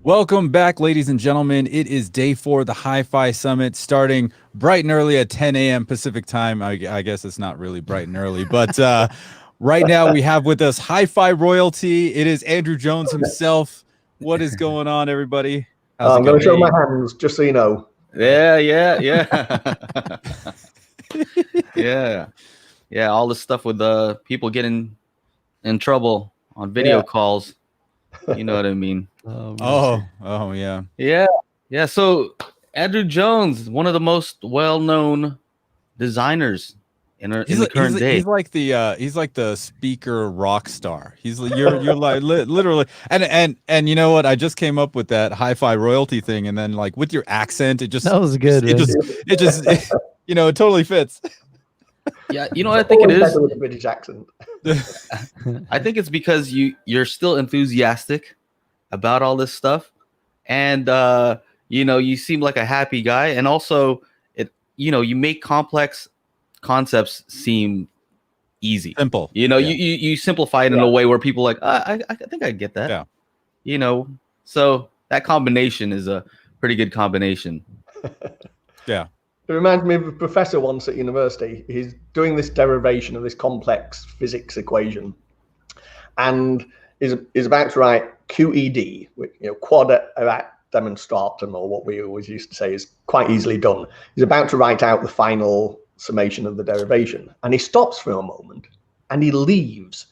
Welcome back, ladies and gentlemen. It is day 4 of the Hi-Fi Summit, starting bright and early at 10 a.m. Pacific time. I guess it's not really bright and early, but right now we have with us Hi-Fi royalty. It is Andrew Jones himself. What is going on, everybody? I'm going to show my hands, just so you know. Yeah. Yeah. All this stuff with people getting in trouble on video calls. You know what I mean? Oh, yeah. Yeah. So Andrew Jones, one of the most well-known designers in the current day. He's like the speaker rock star. You're like literally, and you know what? I just came up with that Hi-Fi royalty thing, and then like with your accent, that was good. It just it totally fits. Yeah, you know what I think it is? With a British accent. I think it's because you're still enthusiastic about all this stuff, and you seem like a happy guy, and also you make complex concepts seem easy, simple. You simplify it in a way where people are like, I think I get that. Yeah. So that combination is a pretty good combination. Yeah. It reminds me of a professor once at university. He's doing this derivation of this complex physics equation, and is about to write QED, which quad erat demonstratum, or what we always used to say is quite easily done. He's about to write out the final summation of the derivation, and he stops for a moment and he leaves,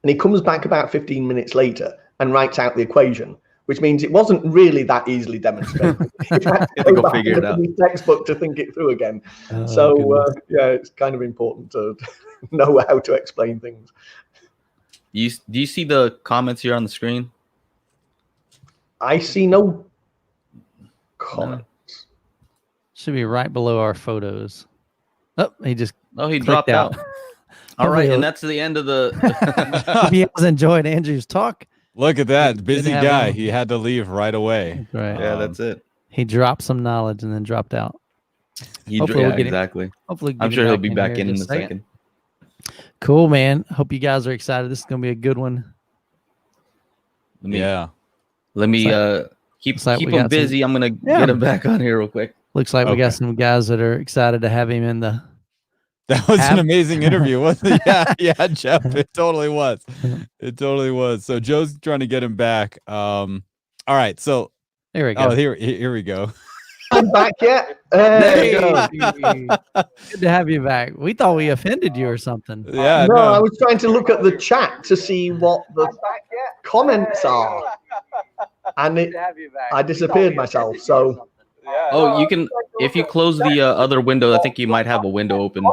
and he comes back about 15 minutes later and writes out the equation, which means it wasn't really that easily demonstrated. You have to go figure it out. The textbook to think it through again. It's kind of important to know how to explain things. Do you see the comments here on the screen? I see no comments. Should be right below our photos. Oh, he dropped out. All right, and that's the end of the. He has enjoyed Andrew's talk. Look at that busy guy. He had to leave right away. Right. Yeah, that's it. He dropped some knowledge and then dropped out. Exactly. Hopefully, I'm sure he'll be back in a second. Cool, man. Hope you guys are excited. This is gonna be a good one. Let me keep him busy. I'm gonna get him back on here real quick. Looks like we got some guys that are excited to have him in the. That was an amazing interview, wasn't it? Yeah, Jeff. It totally was. It totally was. So Joe's trying to get him back. All right. So here we go. Oh, here we go. I'm back yet. There you go. Good to have you back. We thought we offended you or something. Yeah. No, I was trying to look at the chat to see what the comments are, and I disappeared myself. So. Oh, you can, if you close the other window, I think you might have a window open.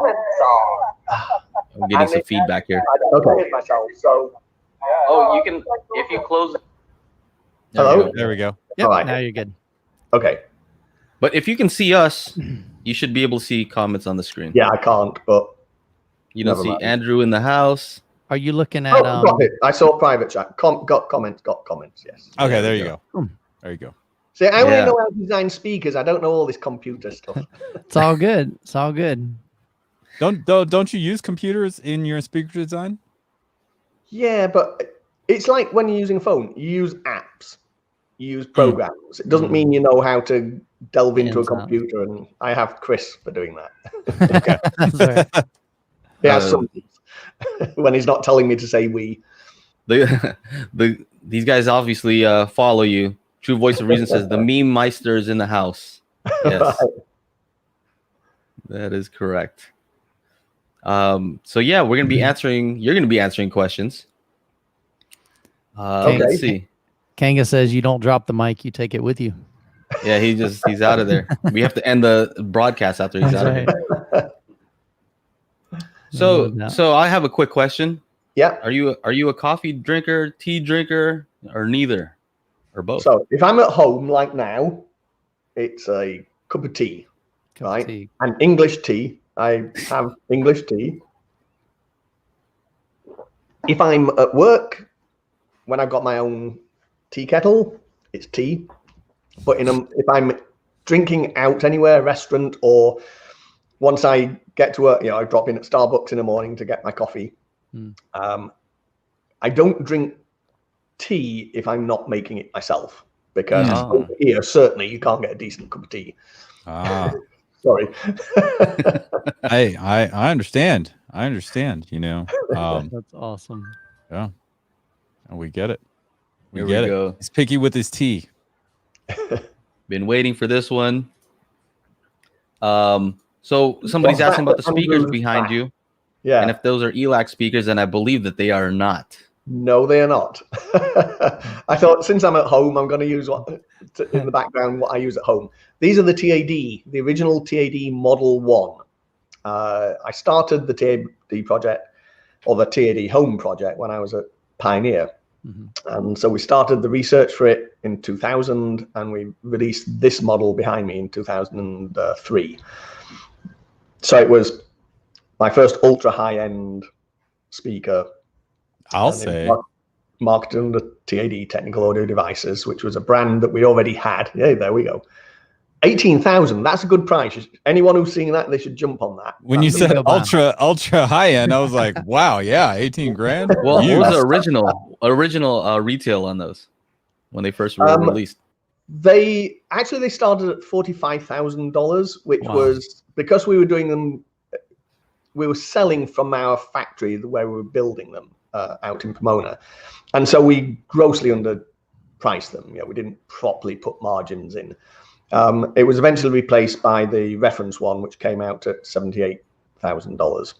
I'm getting some feedback here. Okay. Oh, you can, if you close. Hello? There we go. Yep, all right. Now you're good. Okay. But if you can see us, you should be able to see comments on the screen. Yeah, I can't, but. You don't see Andrew in the house. Are you looking at. Got it. I saw private chat. Got comments, yes. Okay, there you go. There you go. See, I only know how to design speakers. I don't know all this computer stuff. It's all good. It's all good. Don't you use computers in your speaker design? Yeah, but it's like when you're using a phone. You use apps. You use programs. It doesn't mean you know how to delve into a computer. And I have Chris for doing that. Okay. He has some when he's not telling me to say we. These guys obviously follow you. True Voice of Reason says the meme meister is in the house. Yes, that is correct. So yeah, we're gonna be answering. You're gonna be answering questions. Let's see. Kanga says you don't drop the mic; you take it with you. Yeah, he's out of there. We have to end the broadcast after he's out of here. So I have a quick question. Yeah. Are you a coffee drinker, tea drinker, or neither? Or both? So if I'm at home like now, it's a cup of tea, right? And English tea. I have English tea. If I'm at work, when I've got my own tea kettle, it's tea. But if I'm drinking out anywhere, restaurant, or once I get to work, I drop in at Starbucks in the morning to get my coffee. I don't drink tea if I'm not making it myself, because over here, certainly you can't get a decent cup of tea. Sorry. I understand. I understand, you know. That's awesome. Yeah. And we get it. Here we go. He's picky with his tea. Been waiting for this one. So somebody's asking about the speakers behind you. Yeah. And if those are ELAC speakers, and I believe that they are not. No, they are not. I thought since I'm at home, I'm going to use in the background what I use at home. These are the TAD, the original TAD Model 1. I started the TAD project, or the TAD Home project, when I was at Pioneer. And so we started the research for it in 2000, and we released this model behind me in 2003. So it was my first ultra high-end speaker. I'll say. Marketed under TAD, Technical Audio Devices, which was a brand that we already had. Yeah, there we go. 18,000. That's a good price. Anyone who's seeing that, they should jump on that. When you said ultra high end, I was like, wow, yeah, 18 grand. Well, what was the original retail on those when they first were released? They started at $45,000, which was because we were doing them. We were selling from our factory where we were building them out in Pomona, and so we grossly underpriced them. We didn't properly put margins in. It was eventually replaced by the reference one, which came out at $78,000,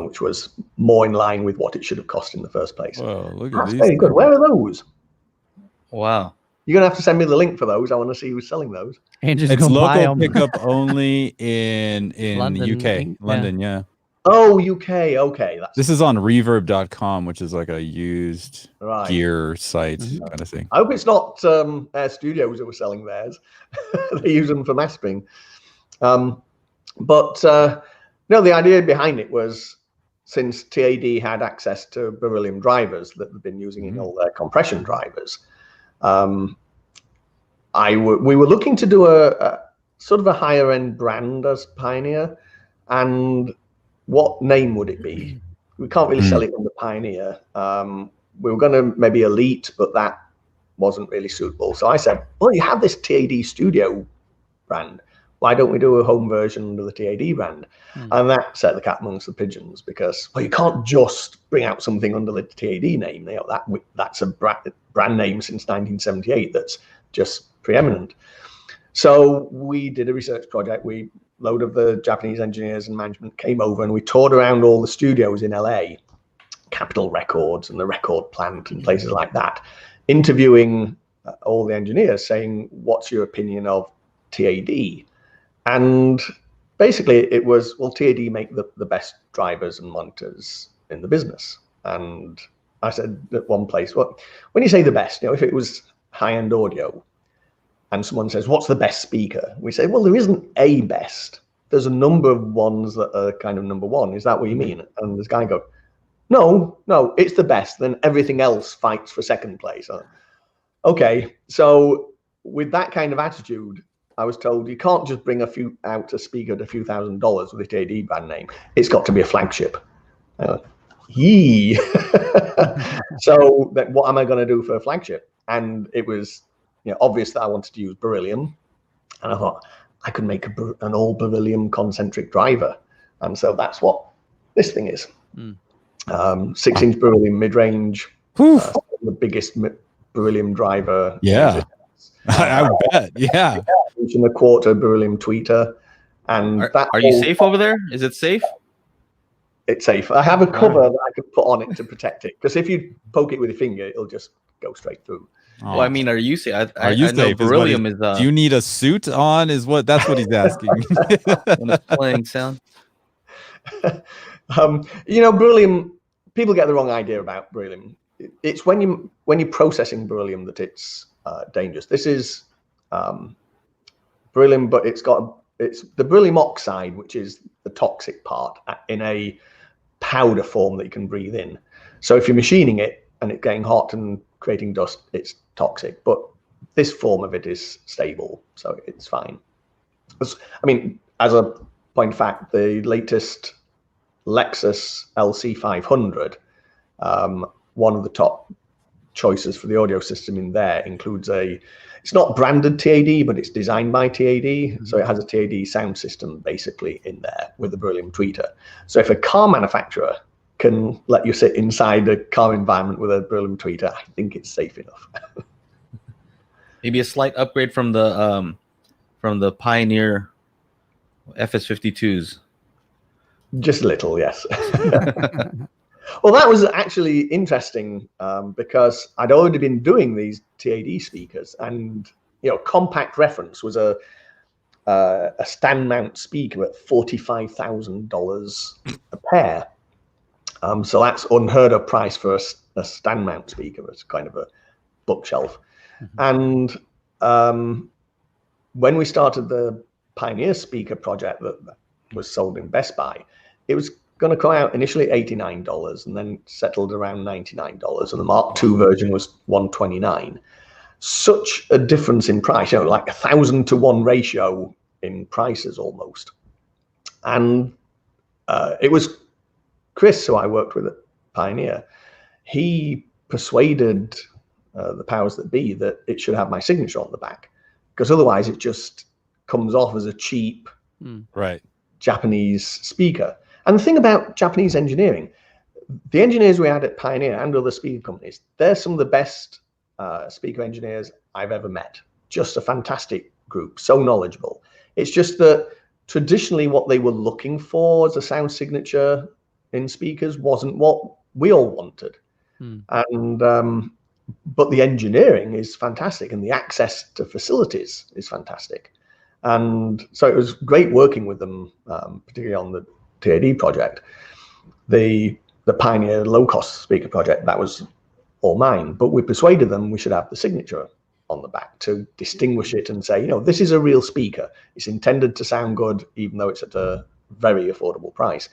which was more in line with what it should have cost in the first place. Whoa, look at That's these. very good. Where are those? Wow. You're going to have to send me the link for those. I want to see who's selling those. And just It's go buy local 'em. pickup only in London, the UK. London, yeah. Oh, UK. Okay. This is on reverb.com, which is like a used Right. gear site kind of thing. I hope it's not Air Studios that were selling theirs. They use them for mastering. No, the idea behind it was, since TAD had access to beryllium drivers that they've been using in all their compression drivers, we were looking to do a sort of a higher end brand as Pioneer, and what name would it be? We can't really sell it under Pioneer. We were going to maybe Elite, but that wasn't really suitable. So I said, well, you have this TAD Studio brand. Why don't we do a home version under the TAD brand? And that set the cat amongst the pigeons, because, well, you can't just bring out something under the TAD name. That's a brand name since 1978 that's just preeminent. So we did a research project. A load of the Japanese engineers and management came over, and we toured around all the studios in LA, Capitol Records and the Record Plant and places like that, interviewing all the engineers, saying, what's your opinion of TAD? And basically it was, well, TAD make the best drivers and monitors in the business. And I said at one place, well, when you say the best, if it was high-end audio, and someone says, what's the best speaker? We say, well, there isn't a best. There's a number of ones that are kind of number one. Is that what you mean? And this guy goes, no, it's the best. Then everything else fights for second place. Okay, so with that kind of attitude, I was told you can't just bring out a speaker at a few $1,000s with a TAD brand name. It's got to be a flagship. Yee. So then what am I going to do for a flagship? And it was obvious that I wanted to use beryllium, and I thought I could make an all beryllium concentric driver, and so that's what this thing is. 6-inch beryllium mid-range, the biggest beryllium driver. Yeah, I bet. Yeah, 1.25 beryllium tweeter, and are you safe over there? Is it safe? It's safe. I have a cover that I could put on it to protect it, because if you poke it with your finger, it'll just go straight through. Well, I mean, are you safe? Are you safe? Beryllium is. Do you need a suit on? That's what he's asking. When it's playing sound. Beryllium. People get the wrong idea about beryllium. It's when you're processing beryllium that it's dangerous. This is beryllium, but it's the beryllium oxide, which is the toxic part, in a powder form that you can breathe in. So if you're machining it and it's getting hot and creating dust, it's toxic, but this form of it is stable, so it's fine. I mean, as a point of fact, the latest Lexus LC500, one of the top choices for the audio system in there includes it's not branded TAD, but it's designed by TAD. So it has a TAD sound system basically in there with the Beryllium tweeter. So if a car manufacturer can let you sit inside a car environment with a Beryllium tweeter, I think it's safe enough. Maybe a slight upgrade from the Pioneer FS52s. Just a little, yes. Well, that was actually interesting because I'd already been doing these TAD speakers, and Compact Reference was a stand mount speaker at $45,000 a pair. So that's unheard of price for a stand mount speaker. It's kind of a bookshelf. And when we started the Pioneer speaker project that was sold in Best Buy, it was going to come out initially $89 and then settled around $99, and the Mark II version was $129. Such a difference in price, like 1,000 to 1 ratio in prices almost. And it was Chris, who I worked with at Pioneer, he persuaded the powers that be that it should have my signature on the back, because otherwise it just comes off as a cheap Japanese speaker. And the thing about Japanese engineering, the engineers we had at Pioneer and other speaker companies, they're some of the best speaker engineers I've ever met. Just a fantastic group, so knowledgeable. It's just that traditionally what they were looking for as a sound signature in speakers wasn't what we all wanted. And but the engineering is fantastic, and the access to facilities is fantastic. And so it was great working with them, particularly on the TAD project. The Pioneer low-cost speaker project, that was all mine, but we persuaded them we should have the signature on the back to distinguish it and say, this is a real speaker. It's intended to sound good, even though it's at a very affordable price.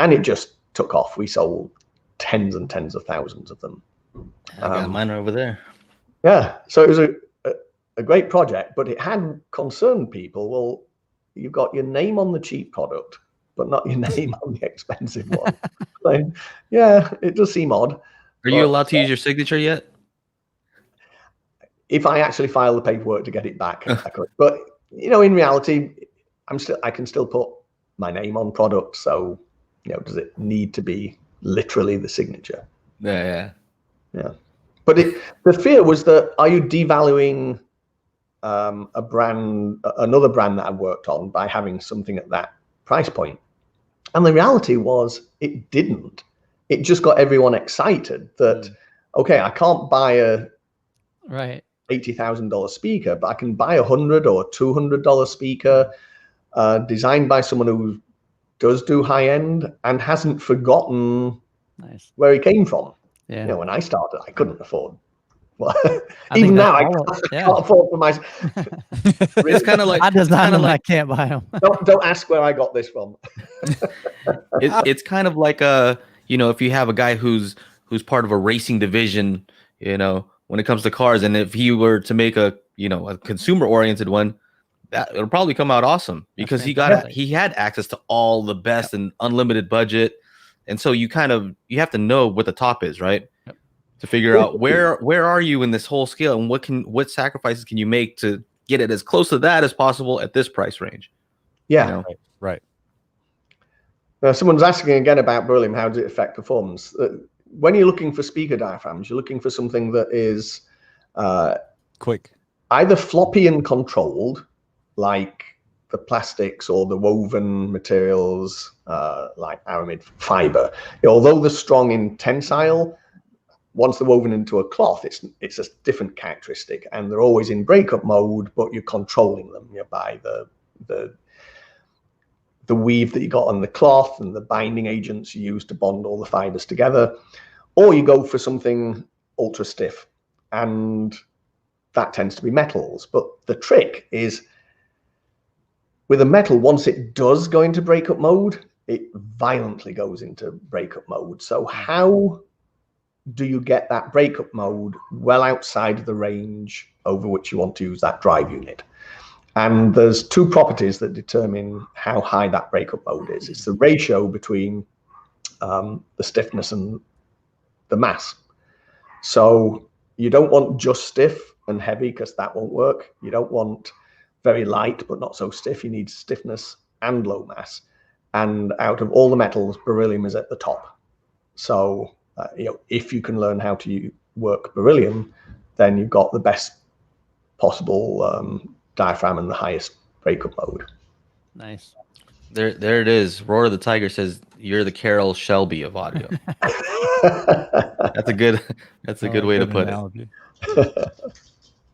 And it just took off. We sold tens and tens of thousands of them. I got mine over there. Yeah, so it was a great project, but it had concerned people. Well, you've got your name on the cheap product, but not your name on the expensive one. So, yeah, it does seem odd. Are you allowed to use your signature yet? If I actually file the paperwork to get it back, I could. But in reality, I can still put my name on product. So, does it need to be literally the signature? Yeah. But the fear was that, are you devaluing another brand that I worked on by having something at that price point? And the reality was it didn't. It just got everyone excited that, okay, I can't buy a $80,000 speaker, but I can buy $100 or $200 speaker designed by someone who does do high end and hasn't forgotten where he came from. Yeah. When I started, I couldn't afford. Well, even now, I can't afford for myself. It's kind of like I can't buy them. Don't ask where I got this from. It's kind of like if you have a guy who's part of a racing division, when it comes to cars, and if he were to make a consumer oriented one, it'll probably come out awesome because he had access to all the best and unlimited budget. And so you have to know what the top is, right? Yep. To figure out where are you in this whole scale, and what sacrifices can you make to get it as close to that as possible at this price range. Yeah. Right. Now, someone's asking again about Beryllium. How does it affect performance? When you're looking for speaker diaphragms, you're looking for something that is quick, either floppy and controlled, like the plastics or the woven materials like aramid fiber. Although they're strong in tensile, once they're woven into a cloth, it's a different characteristic, and they're always in breakup mode, but you're controlling them by the weave that you got on the cloth and the binding agents you use to bond all the fibers together. Or you go for something ultra stiff, and that tends to be metals. But the trick is, with a metal, once it does go into breakup mode, it violently goes into breakup mode. So how do you get that breakup mode well outside the range over which you want to use that drive unit? And there's two properties that determine how high that breakup mode is. It's the ratio between the stiffness and the mass. So you don't want just stiff and heavy because that won't work. You don't want very light but not so stiff. You need stiffness and low mass. And out of all the metals, beryllium is at the top. So if you can learn how to work beryllium, then you've got the best possible diaphragm and the highest breakup mode. Nice. There it is. Roar of the Tiger says you're the Carol Shelby of audio. That's a good way to put analogy.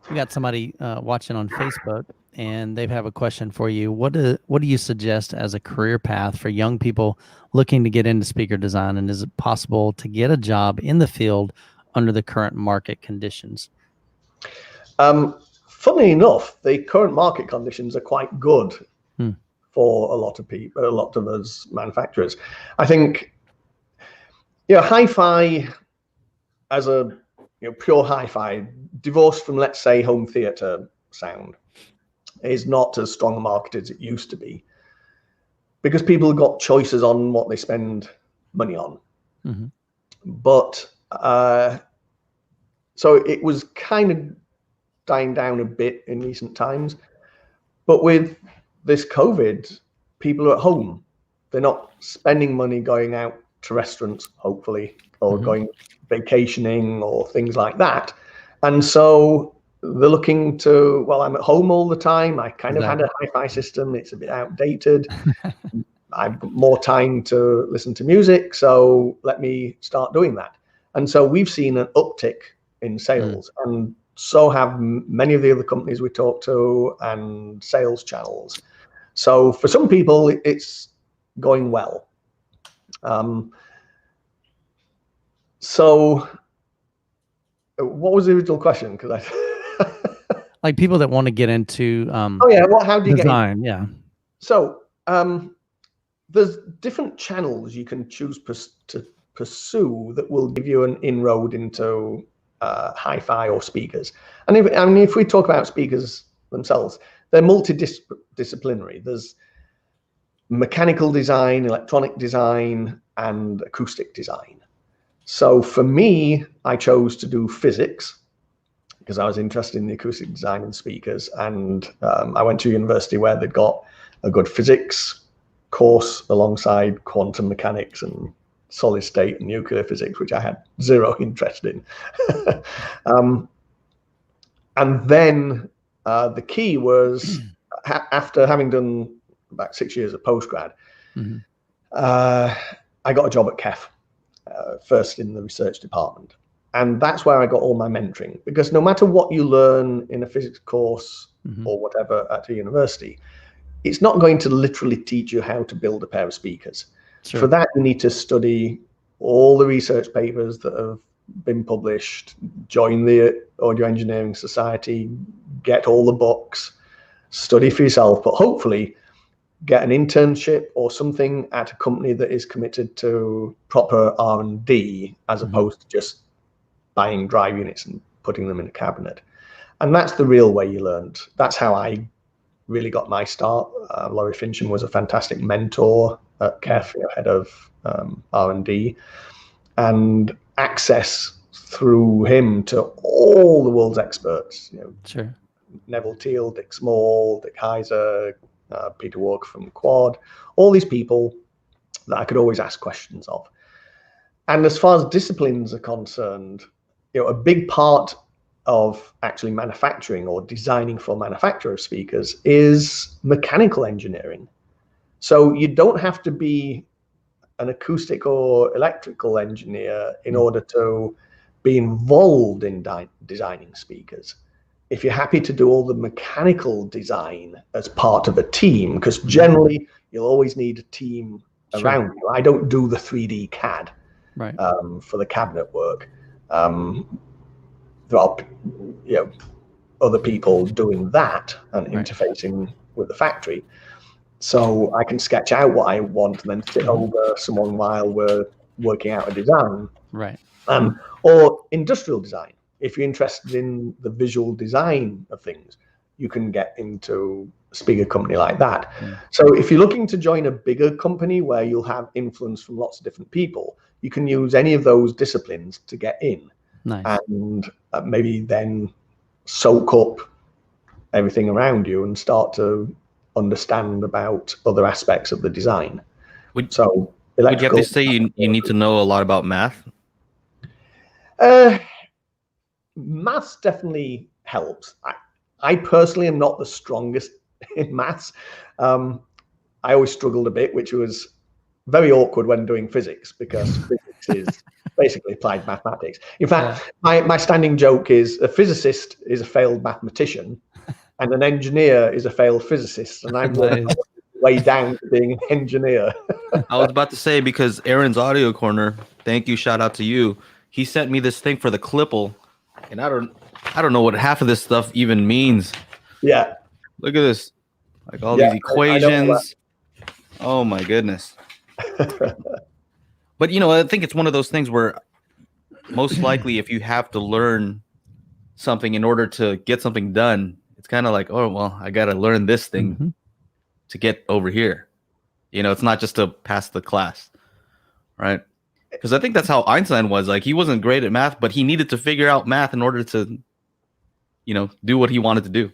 We got somebody watching on Facebook, and they have a question for you. What do you suggest as a career path for young people looking to get into speaker design, and is it possible to get a job in the field under the current market conditions? Funnily enough, the current market conditions are quite good for a lot of people, a lot of us manufacturers. I think, hi-fi as a pure hi-fi, divorced from, let's say, home theater sound, is not as strong a market as it used to be, because people got choices on what they spend money on. Mm-hmm. But so it was kind of dying down a bit in recent times. But with this COVID, people are at home. They're not spending money going out to restaurants, hopefully, or going vacationing or things like that. And so they're looking to, well, I'm at home all the time. I kind of had a hi-fi system. It's a bit outdated. I've got more time to listen to music, so let me start doing that. And so we've seen an uptick in sales, and so have many of the other companies we talk to and sales channels. So for some people, it's going well. So what was the original question? Because like people that want to get into how do you design? get in? So there's different channels you can choose to pursue that will give you an inroad into hi-fi or speakers. And if we talk about speakers themselves, they're multidisciplinary. There's mechanical design, electronic design, and acoustic design. So for me, I chose to do physics because I was interested in the acoustic design and speakers. And I went to a university where they'd got a good physics course alongside quantum mechanics and solid state and nuclear physics, which I had zero interest in. And then the key was, after having done about 6 years of postgrad, I got a job at KEF, first in the research department. And that's where I got all my mentoring, because no matter what you learn in a physics course or whatever at a university, it's not going to literally teach you how to build a pair of speakers. Sure. For that, you need to study all the research papers that have been published, join the Audio Engineering Society, get all the books, study for yourself, but hopefully get an internship or something at a company that is committed to proper R&D as opposed to just buying drive units and putting them in a cabinet. And that's the real way you learned. That's how I really got my start. Laurie Fincham was a fantastic mentor at KEF, head of R&D, and access through him to all the world's experts. Sure. Neville Teal, Dick Small, Dick Heiser, Peter Walker from Quad, all these people that I could always ask questions of. And as far as disciplines are concerned, a big part of actually manufacturing or designing for manufacture of speakers is mechanical engineering. So you don't have to be an acoustic or electrical engineer in order to be involved in designing speakers. If you're happy to do all the mechanical design as part of a team, because generally you'll always need a team around you. I don't do the 3D CAD for the cabinet work. There are other people doing that and interfacing with the factory. So I can sketch out what I want and then sit over someone while we're working out a design. Right. Or industrial design. If you're interested in the visual design of things, you can get into a speaker company like that. So if you're looking to join a bigger company where you'll have influence from lots of different people, you can use any of those disciplines to get in. Nice. and maybe then soak up everything around you and start to understand about other aspects of the design. Would So you have electrical. to say you need to know a lot about math? Maths definitely helps. I personally am not the strongest in maths. I always struggled a bit, which was very awkward when doing physics, because physics is basically applied mathematics. In fact, my standing joke is a physicist is a failed mathematician and an engineer is a failed physicist. And I'm Nice. way down to being an engineer. I was about to say, because Aaron's Audio Corner, thank you, shout out to you. He sent me this thing for the Clipple, and I don't know what half of this stuff even means. Yeah. Look at this, like all Yeah, these equations. Oh my goodness. But I think it's one of those things where most likely if you have to learn something in order to get something done, it's kind of like, oh, well, I got to learn this thing to get over here. It's not just to pass the class, right? Because I think that's how Einstein was. Like, he wasn't great at math, but he needed to figure out math in order to, do what he wanted to do.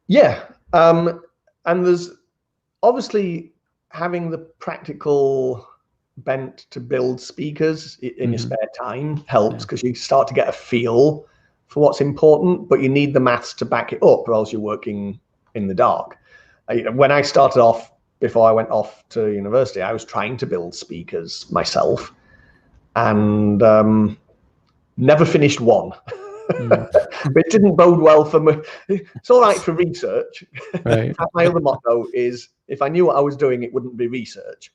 Yeah. And there's obviously having the practical bent to build speakers in your spare time helps, because you start to get a feel for what's important, but you need the maths to back it up, or else you're working in the dark. When I started off, before I went off to university, I was trying to build speakers myself and never finished one. But it didn't bode well for me. It's all right for research. Right. My other motto is, if I knew what I was doing, it wouldn't be research.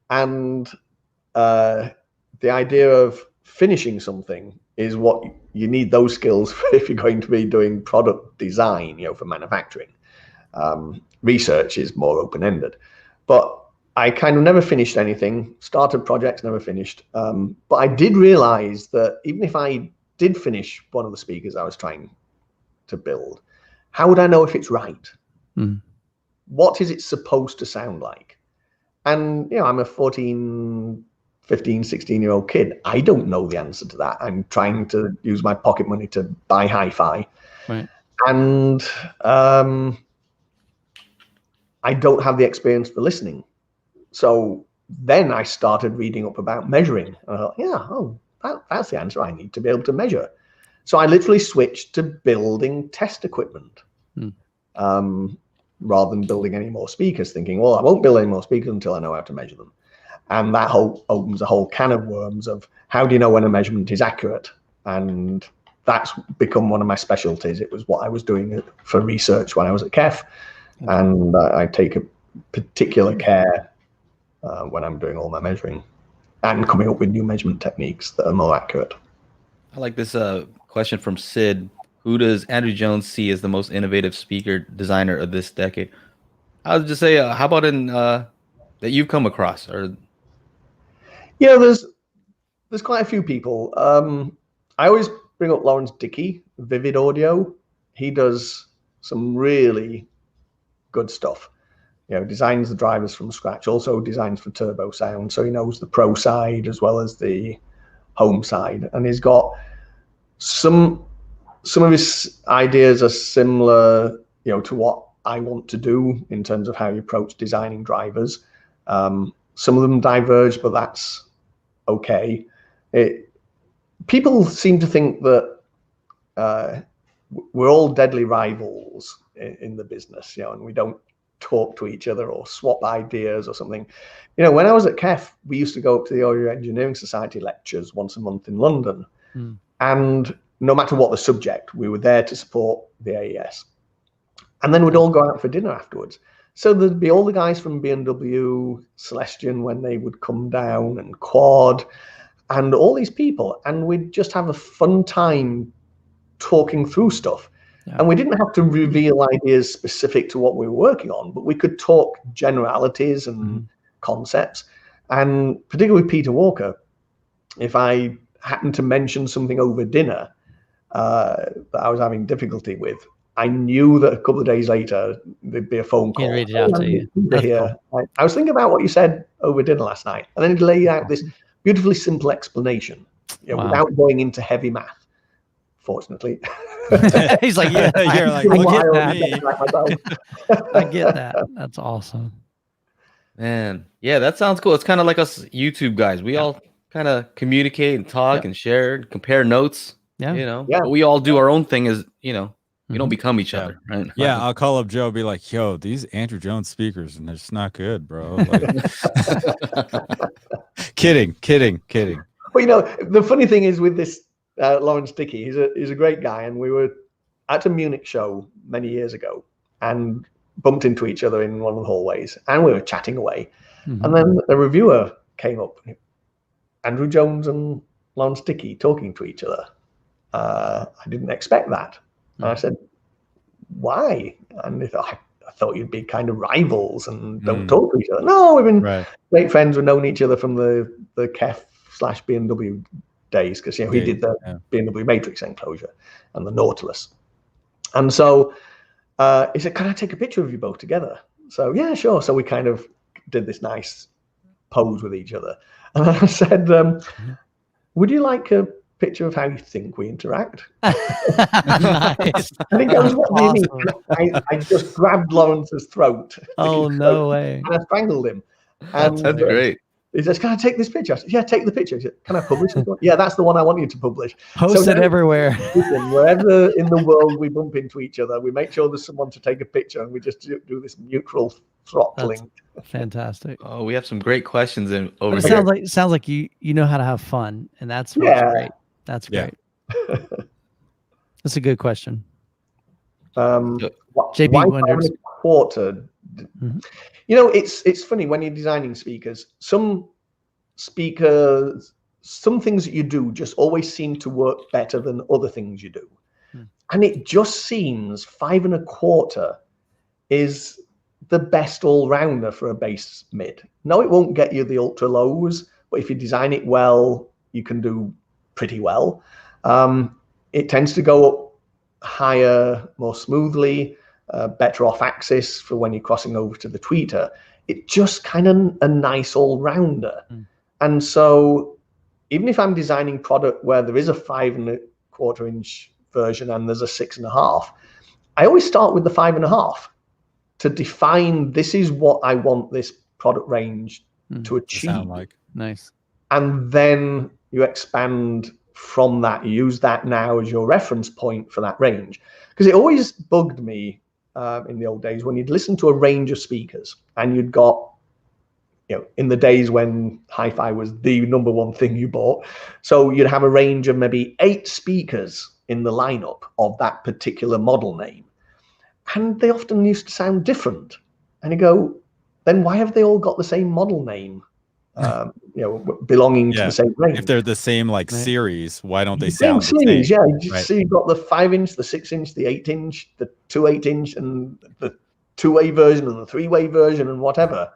And the idea of finishing something is what you need those skills for if you're going to be doing product design, for manufacturing. Research is more open-ended. But I kind of never finished anything, started projects, never finished. But I did realize that even if I did finish one of the speakers I was trying to build, how would I know if it's right? What is it supposed to sound like? And, I'm a 14, 15, 16-year-old kid. I don't know the answer to that. I'm trying to use my pocket money to buy hi-fi. Right. And I don't have the experience for listening. So then I started reading up about measuring. And I thought, that's the answer. I need to be able to measure. So I literally switched to building test equipment. Rather than building any more speakers, thinking, well, I won't build any more speakers until I know how to measure them. And that opens a whole can of worms of how do you know when a measurement is accurate? And that's become one of my specialties. It was what I was doing for research when I was at KEF. And I take a particular care when I'm doing all my measuring and coming up with new measurement techniques that are more accurate. I like this question from Sid. Who does Andrew Jones see as the most innovative speaker designer of this decade? I would just say, how about in that you've come across? Or there's quite a few people. I always bring up Lawrence Dickey, Vivid Audio. He does some really good stuff. Designs the drivers from scratch, also designs for turbo sound. So he knows the pro side as well as the home side. And he's got some of his ideas are similar, to what I want to do in terms of how you approach designing drivers. Some of them diverge, but that's okay. People seem to think that we're all deadly rivals in the business, and we don't talk to each other or swap ideas or something. When I was at KEF, we used to go up to the Audio Engineering Society lectures once a month in London. And no matter what the subject, we were there to support the AES. And then we'd all go out for dinner afterwards. So there'd be all the guys from B&W, Celestion when they would come down, and Quad, and all these people. And we'd just have a fun time talking through stuff. And we didn't have to reveal ideas specific to what we were working on, but we could talk generalities and concepts. And particularly with Peter Walker, if I happened to mention something over dinner that I was having difficulty with, I knew that a couple of days later there'd be a phone call. He'd read it out to you. Here. Cool. I was thinking about what you said over dinner last night, and then he'd lay out this beautifully simple explanation. Wow. without going into heavy math, fortunately. He's like, yeah, You're like, I look get at that. me. I get that. That's awesome. Man, yeah, that sounds cool. It's kind of like us YouTube guys. We all kind of communicate and talk and share, and compare notes. Yeah. Yeah. But we all do our own thing. As we don't become each Yeah. other, right? Yeah, I'll call up Joe, be like, yo, these Andrew Jones speakers, and they're just not good, bro. Like, kidding. Well, the funny thing is with this Lawrence Dickey, he's a great guy, and we were at a Munich show many years ago and bumped into each other in one of the hallways, and we were chatting away. And then a reviewer came up, Andrew Jones and Lawrence Dickey talking to each other. I didn't expect that. And I said, why? And they thought, I thought you'd be kind of rivals and don't talk to each other. No, we've been great friends. We've known each other from the KEF/BMW days, because he did the BMW Matrix enclosure and the Nautilus. And so he said, can I take a picture of you both together? So yeah, sure. So we kind of did this nice pose with each other. And I said, would you like a picture of how you think we interact? Nice. And he goes, what do you mean? I just grabbed Lawrence's throat. Oh, no way. And I strangled him. And That's great. he says, can I take this picture? I said, yeah, take the picture. He said, can I publish this one? Yeah, that's the one I want you to publish. Post it everywhere. Listen, wherever in the world we bump into each other, we make sure there's someone to take a picture, and we just do this mutual throttling. That's fantastic. Oh, we have some great questions over It here. sounds like you know how to have fun, and that's what's great. That's great. That's a good question. JP why wonders. 5.25? It's funny when you're designing speakers. Some things that you do just always seem to work better than other things you do, and it just seems 5.25 is the best all-rounder for a bass mid. No, it won't get you the ultra lows, but if you design it well, you can do pretty well. It tends to go up higher more smoothly, better off axis for when you're crossing over to the tweeter. It's just kind of a nice all-rounder. And so even if I'm designing product where there is a 5.25 inch version and there's a 6.5, I always start with the 5.5 to define this is what I want this product range to achieve. Sound like. Nice. And then you expand from that. You use that now as your reference point for that range. Because it always bugged me in the old days when you'd listen to a range of speakers and you'd got, in the days when hi-fi was the number one thing you bought. So you'd have a range of maybe 8 speakers in the lineup of that particular model name. And they often used to sound different. And you go, then why have they all got the same model name? Belonging to the same range. If they're the same series, why don't they same sound series? the same? Yeah, so you've got the 5-inch, the 6-inch, the 8-inch, the 2 8-inch, and the 2-way version and the 3-way version and whatever.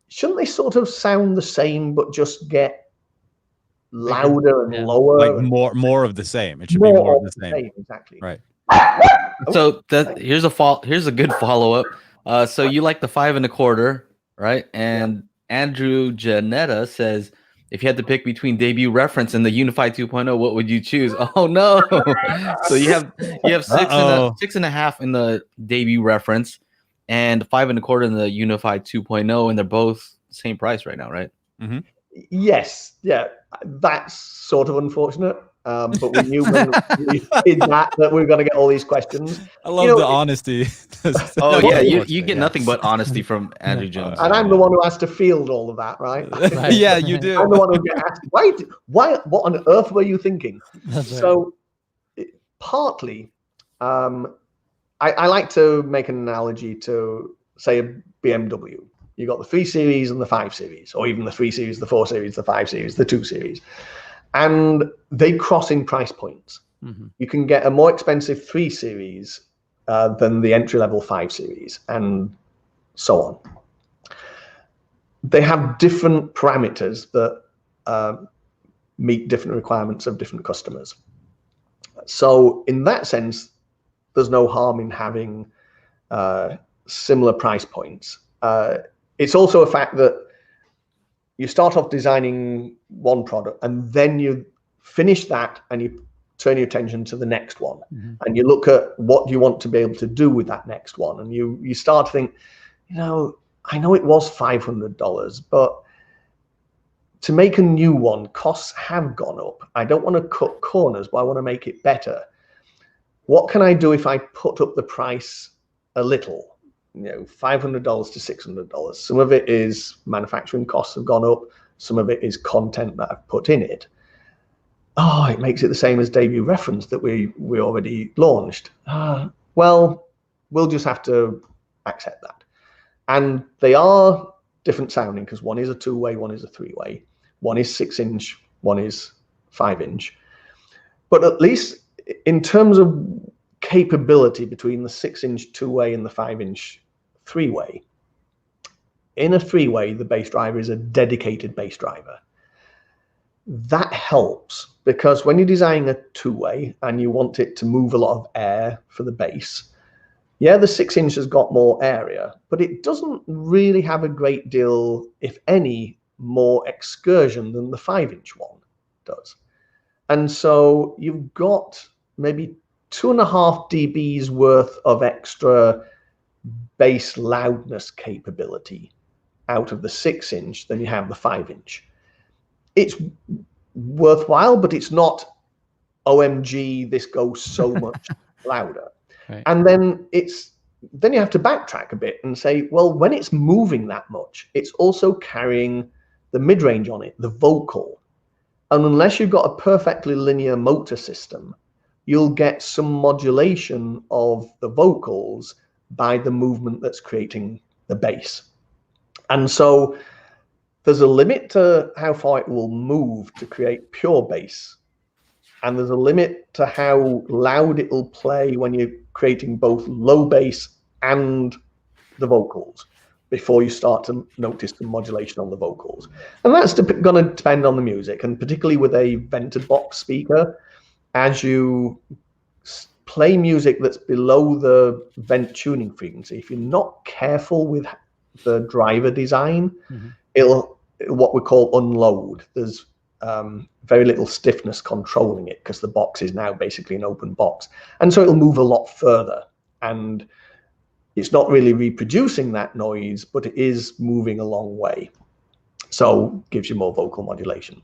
Shouldn't they sort of sound the same but just get louder and lower? Like more of the same. It should be more of the same. Exactly. Right. So here's a good follow-up. So you like the 5.25, right? And Andrew Janetta says, if you had to pick between debut reference and the Unified 2.0, what would you choose? Oh no! So you have 6.5 in the debut reference and 5.25 in the Unified 2.0, and they're both same price right now, right? Mm-hmm. Yes, yeah, that's sort of unfortunate. But we knew when we did that we were going to get all these questions. I love the honesty. Oh yeah, you get nothing but honesty from Andrew Jones. And I'm the one who has to field all of that, right? Yeah, you do. I'm the one who gets asked, why, what on earth were you thinking? So partly, I like to make an analogy to, say, a BMW. You got the 3 Series and the 5 Series, or even the 3 Series, the 4 Series, the 5 Series, the 2 Series. And they cross in price points. Mm-hmm. You can get a more expensive 3 Series than the entry-level 5 Series, and so on. They have different parameters that meet different requirements of different customers. So in that sense, there's no harm in having similar price points. It's also a fact that you start off designing one product and then you finish that and you turn your attention to the next one, and you look at what you want to be able to do with that next one, and you start to think, you know, I know it was $500, but to make a new one, costs have gone up. I don't want to cut corners, but I want to make it better. What can I do if I put up the price a little? You know, $500 to $600. Some of it is manufacturing costs have gone up. Some of it is content that I've put in it. Oh, it makes it the same as debut reference that we already launched. Well, we'll just have to accept that. And they are different sounding, because one is a 2-way, one is a 3-way. One is 6-inch, one is 5-inch. But at least in terms of capability between the 6-inch 2-way and the 5-inch 3-way, in a 3-way, the bass driver is a dedicated bass driver. That helps, because when you're designing a 2-way and you want it to move a lot of air for the bass, yeah, the 6-inch has got more area, but it doesn't really have a great deal, if any, more excursion than the 5-inch one does. And so you've got maybe 2.5 dBs worth of extra bass loudness capability out of the 6-inch than you have the 5-inch. It's worthwhile, but it's not OMG, this goes so much louder. Right. And then you have to backtrack a bit and say, well, when it's moving that much, it's also carrying the mid-range on it, the vocal. And unless you've got a perfectly linear motor system, you'll get some modulation of the vocals by the movement that's creating the bass. And so there's a limit to how far it will move to create pure bass. And there's a limit to how loud it will play when you're creating both low bass and the vocals, before you start to notice the modulation on the vocals. And that's going to depend on the music, and particularly with a vented box speaker, as you play music that's below the vent tuning frequency, if you're not careful with the driver design, it'll, what we call, unload. There's very little stiffness controlling it, because the box is now basically an open box. And so it'll move a lot further, and it's not really reproducing that noise, but it is moving a long way. So gives you more vocal modulation.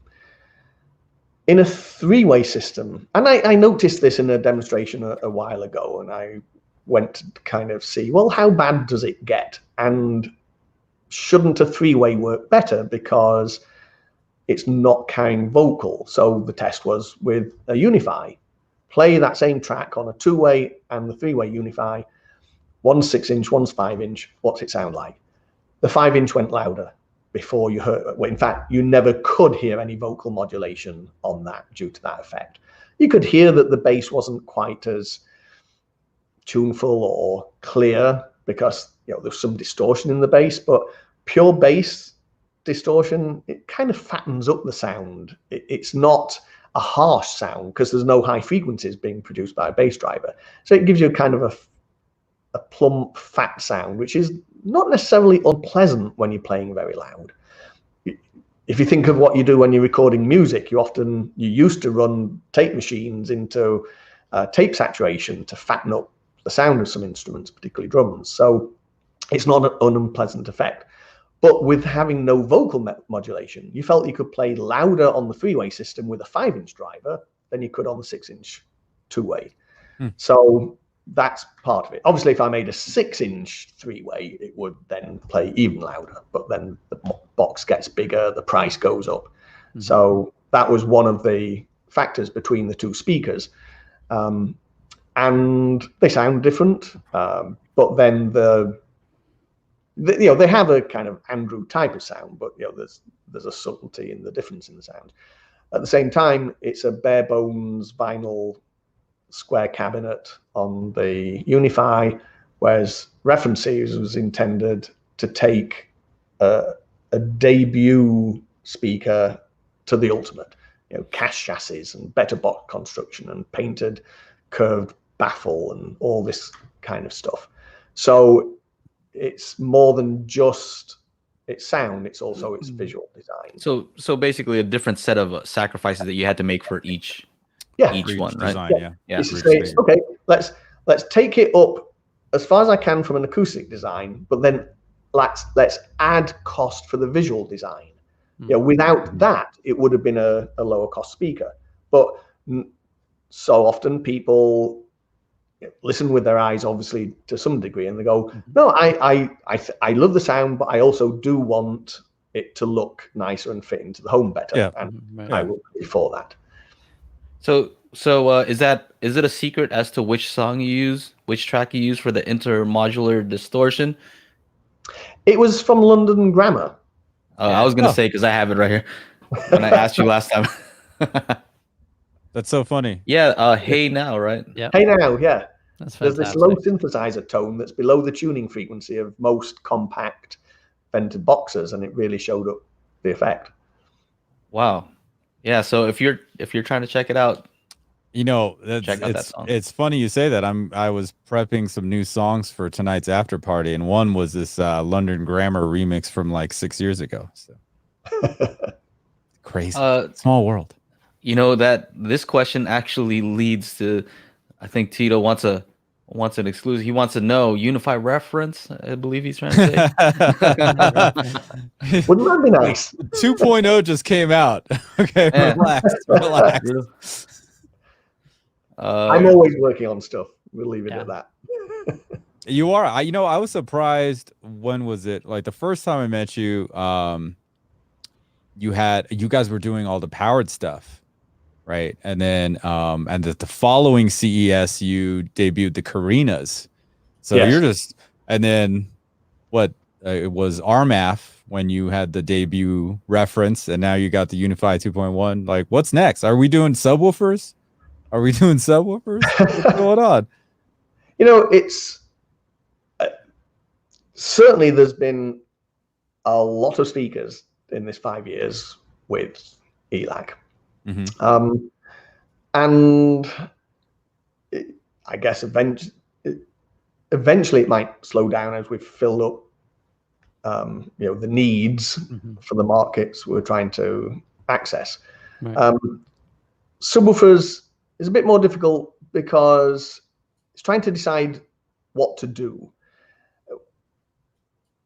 In a 3-way system, and I noticed this in a demonstration a while ago, and I went to kind of see, well, how bad does it get? And shouldn't a 3-way work better because it's not carrying vocal? So the test was with a Unify. Play that same track on a 2-way and the 3-way Unify. One's 6-inch, one's 5-inch. What's it sound like? The 5-inch went louder before you heard. Well, in fact, you never could hear any vocal modulation on that due to that effect. You could hear that the bass wasn't quite as tuneful or clear, because there's some distortion in the bass, but pure bass distortion, it kind of fattens up the sound. It's not a harsh sound because there's no high frequencies being produced by a bass driver. So it gives you kind of a plump, fat sound, which is not necessarily unpleasant when you're playing very loud. If you think of what you do when you're recording music, you used to run tape machines into tape saturation to fatten up the sound of some instruments, particularly drums. So it's not an unpleasant effect. But with having no vocal modulation, you felt you could play louder on the 3-way system with a 5-inch driver than you could on the 6-inch 2-way. So that's part of it. Obviously, if I made a 6-inch 3-way, it would then play even louder, but then the box gets bigger, the price goes up. So that was one of the factors between the two speakers. And they sound different, but then they have a kind of Andrew type of sound, but there's a subtlety in the difference in the sound. At the same time, it's a bare bones vinyl square cabinet on the Unify, whereas Reference Series was intended to take a debut speaker to the ultimate. Cast chassis and better box construction and painted curved baffle and all this kind of stuff. So it's more than just its sound, it's also its visual design. So basically a different set of sacrifices that you had to make for each Yeah, For one, each right? design, yeah. Yeah. It's to For each say, speaker. okay, let's take it up as far as I can from an acoustic design, but then let's add cost for the visual design. Without that, it would have been a lower cost speaker. But so often people listen with their eyes, obviously, to some degree, and they go, no, I love the sound, but I also do want it to look nicer and fit into the home better. Yeah. And I will be for that. So is it a secret as to which song you use, which track you use for the intermodular distortion? It was from London Grammar. I was gonna say, because I have it right here when I asked you last time. That's so funny. Yeah, Hey Now, right? Yeah. Hey Now, yeah. That's There's fantastic. this low synthesizer tone that's below the tuning frequency of most compact vented boxes, and it really showed up the effect. Wow. Yeah, so if you're trying to check it out, Check out that song. It's funny you say that. I was prepping some new songs for tonight's after party, and one was this London Grammar remix from like 6 years ago. So crazy. Small world. That this question actually leads to, I think Tito wants an exclusive. He wants to know Unify reference, I believe he's trying to say. Wouldn't that be nice? 2.0 just came out. Okay, relax. I'm always working on stuff. We'll leave it at that. You are. I was surprised. When was it? Like the first time I met you, you guys were doing all the powered stuff, right? And then and the following CES you debuted the Carinas. So you're just, and then what, it was RMAF when you had the debut reference, and now you got the Unify 2.1. Like, what's next? Are we doing subwoofers? What's going on? It's certainly there's been a lot of speakers in this 5 years with ELAC. And I guess eventually it might slow down as we've filled up the needs for the markets we're trying to access. Right. Subwoofers is a bit more difficult because it's trying to decide what to do.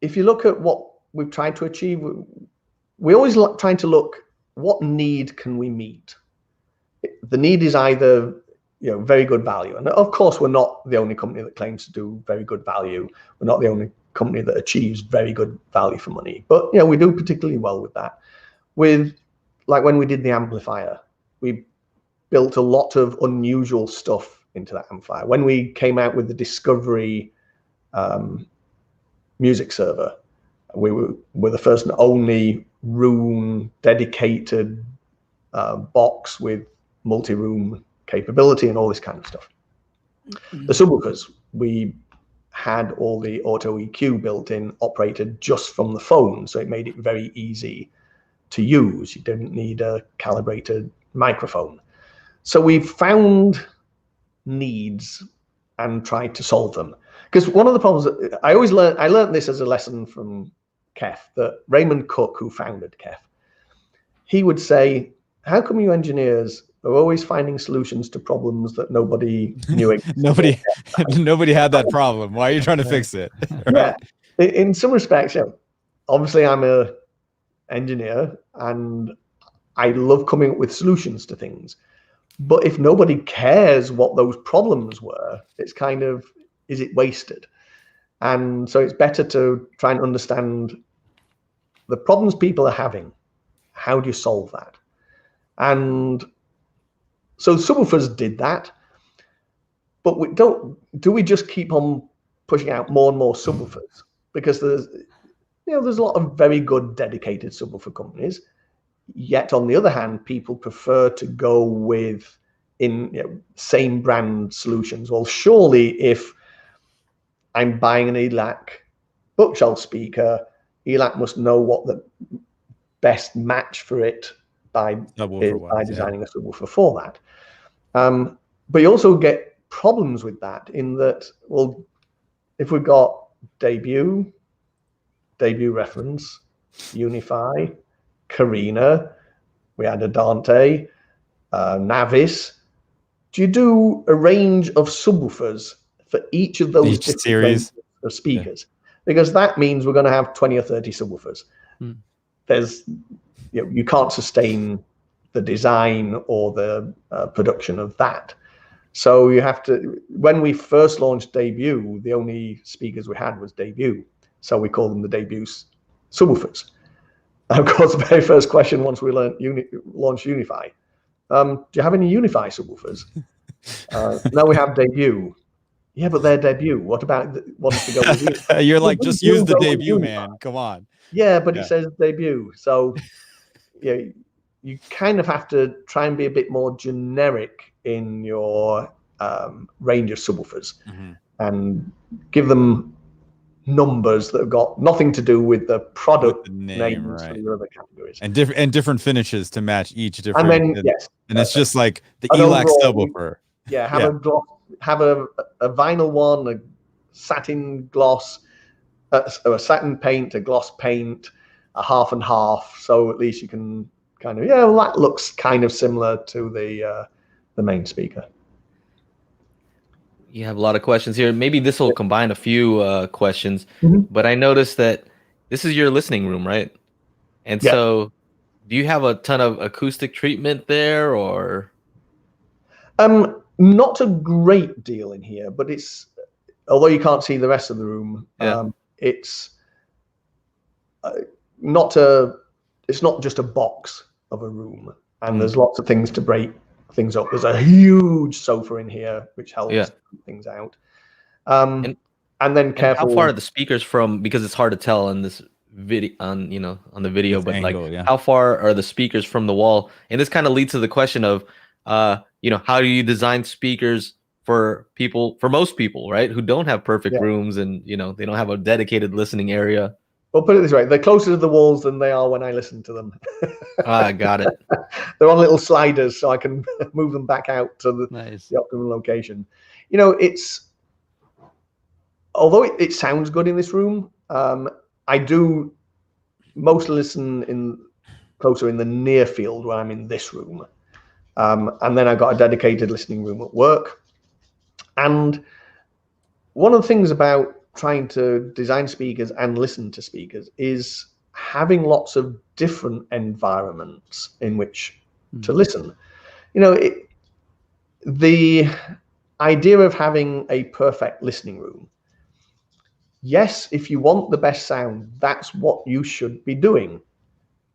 If you look at what we've tried to achieve, we always trying to look, what need can we meet? The need is either very good value, and of course we're not the only company that claims to do very good value. We're not the only company that achieves very good value for money, but we do particularly well with that. With, like, when we did the amplifier, we built a lot of unusual stuff into that amplifier. When we came out with the Discovery music server, we were the first and only room dedicated box with multi-room capability and all this kind of stuff. The subwoofers, we had all the auto EQ built in, operated just from the phone, so it made it very easy to use. You didn't need a calibrated microphone. So we found needs and tried to solve them. Because one of the problems that I learned this as a lesson from Kef, that Raymond Cook, who founded Kef, he would say, how come you engineers are always finding solutions to problems that nobody knew existed? nobody had that problem. Why are you trying to fix it? Right? Yeah. In some respects, obviously I'm an engineer and I love coming up with solutions to things. But if nobody cares what those problems were, it's kind of, is it wasted? And so it's better to try and understand the problems people are having. How do you solve that? And so subwoofers did that, but do we just keep on pushing out more and more subwoofers? Because there's a lot of very good dedicated subwoofer companies. Yet on the other hand, people prefer to go with same brand solutions. Well, surely if I'm buying an ELAC bookshelf speaker, ELAC must know what the best match for it by designing a subwoofer for that. But you also get problems with that in that, well, if we've got debut reference, Unify, Carina, we had a Dante, Navis. Do you do a range of subwoofers for each of those different series of speakers? Because that means we're going to have 20 or 30 subwoofers. There's, you can't sustain the design or the production of that. So you have to, when we first launched Debut, the only speakers we had was Debut. So we called them the Debut subwoofers. And of course, the very first question once we launched Unify, do you have any Unify subwoofers? No, we have Debut. Yeah, but they're Debut. What about the ones to go with Unify? You're like, just use the Debut, man. Come on. Yeah, but it says Debut. So you kind of have to try and be a bit more generic in your range of subwoofers and give them numbers that have got nothing to do with the product names for the other categories, and different finishes to match each different. And then and it's just like the ELAC subwoofer. Yeah, have a vinyl one, a satin gloss, a satin paint, a gloss paint, a half and half. So at least you can kind of that looks kind of similar to the main speaker. You have a lot of questions here. Maybe this will combine a few questions, but I noticed that this is your listening room, right? And so do you have a ton of acoustic treatment there, or? Not a great deal in here, but it's, although you can't see the rest of the room, it's not just a box of a room, and there's lots of things to break things up. There's a huge sofa in here which helps keep things out. And then careful. How far are the speakers from, because it's hard to tell on this video, on the video, this but angle, like how far are the speakers from the wall? And this kind of leads to the question of how do you design speakers for most people, right, who don't have perfect rooms, and they don't have a dedicated listening area? Well, put it this way, they're closer to the walls than they are when I listen to them. Got it. They're on little sliders, so I can move them back out to the optimum location. Although it sounds good in this room, I do mostly listen closer in the near field when I'm in this room. And then I got a dedicated listening room at work. And one of the things about trying to design speakers and listen to speakers is having lots of different environments in which to listen. The idea of having a perfect listening room, yes, if you want the best sound, that's what you should be doing.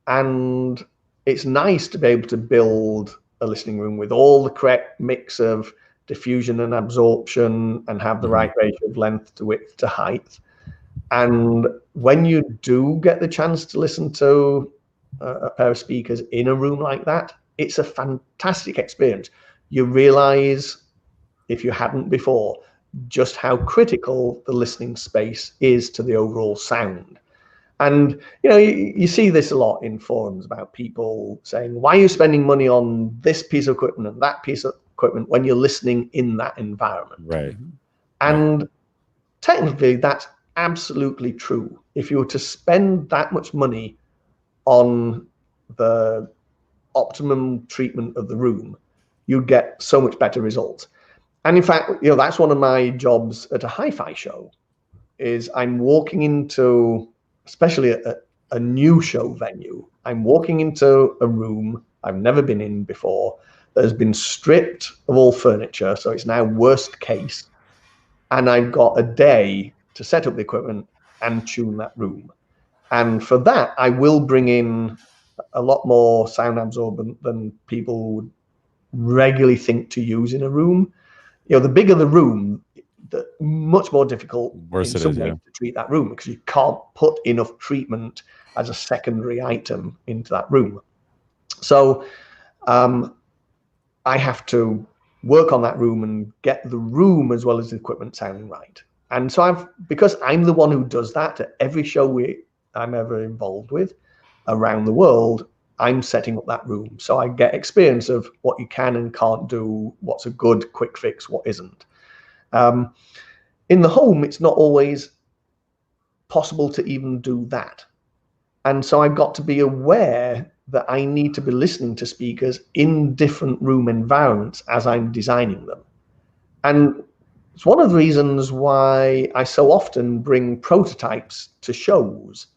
And it's nice to be able to build a listening room with all the correct mix of diffusion and absorption and have the right ratio of length to width to height. And when you do get the chance to listen to a pair of speakers in a room like that, it's a fantastic experience. You realize, if you hadn't before, just how critical the listening space is to the overall sound. And you see this a lot in forums about people saying, why are you spending money on this piece of equipment and that piece of equipment when you're listening in that environment? Right. And technically that's absolutely true. If you were to spend that much money on the optimum treatment of the room, you'd get so much better results. And in fact, that's one of my jobs at a hi-fi show, is I'm walking into, especially a new show venue, I'm walking into a room I've never been in before that has been stripped of all furniture, so it's now worst case, and I've got a day to set up the equipment and tune that room. And for that, I will bring in a lot more sound absorbent than people would regularly think to use in a room. The bigger the room, the much more difficult in some ways to treat that room, because you can't put enough treatment as a secondary item into that room. So I have to work on that room and get the room as well as the equipment sounding right. And so because I'm the one who does that at every show I'm ever involved with around the world, I'm setting up that room. So I get experience of what you can and can't do, what's a good quick fix, what isn't. In the home, it's not always possible to even do that. And so I've got to be aware that I need to be listening to speakers in different room environments as I'm designing them. And it's one of the reasons why I so often bring prototypes to shows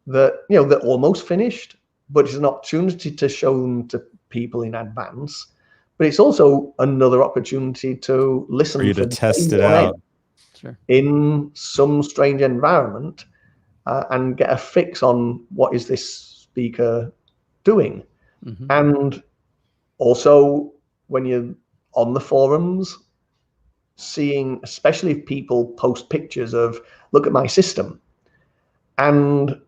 that, they're almost finished, but it's an opportunity to show them to people in advance. But it's also another opportunity to listen For you to for test it out. Sure. in some strange environment and get a fix on what is this speaker doing. Mm-hmm. And also when you're on the forums, seeing, especially if people post pictures of, look at my system, and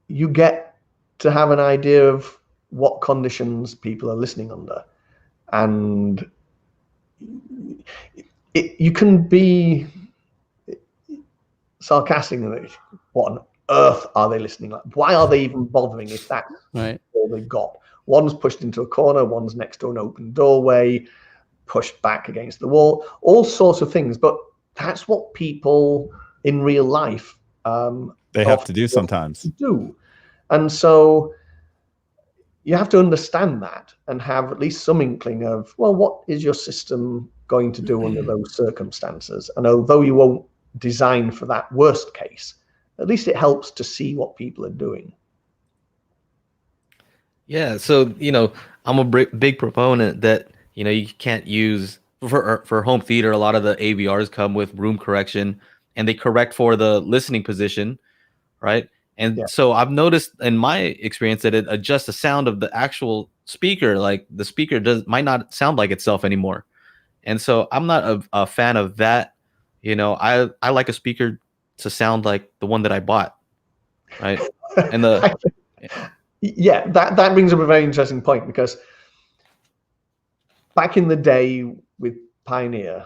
you get to have an idea of what conditions people are listening under. And you can be sarcastic, what on earth are they listening like? Why are they even bothering if that's Right. all they've got? One's pushed into a corner, one's next to an open doorway, pushed back against the wall, all sorts of things. But that's what people in real life They have to do sometimes. do. And so you have to understand that and have at least some inkling of, well, what is your system going to do under those circumstances? And although you won't design for that worst case, at least it helps to see what people are doing. Yeah, so I'm a big proponent that you can't use for home theater. A lot of the AVRs come with room correction, and they correct for the listening position, right? And Yeah. so I've noticed in my experience that it adjusts the sound of the actual speaker. Like the speaker might not sound like itself anymore, and so I'm not a fan of that. I like a speaker to sound like the one that I bought, right? And yeah, that brings up a very interesting point, because back in the day with Pioneer,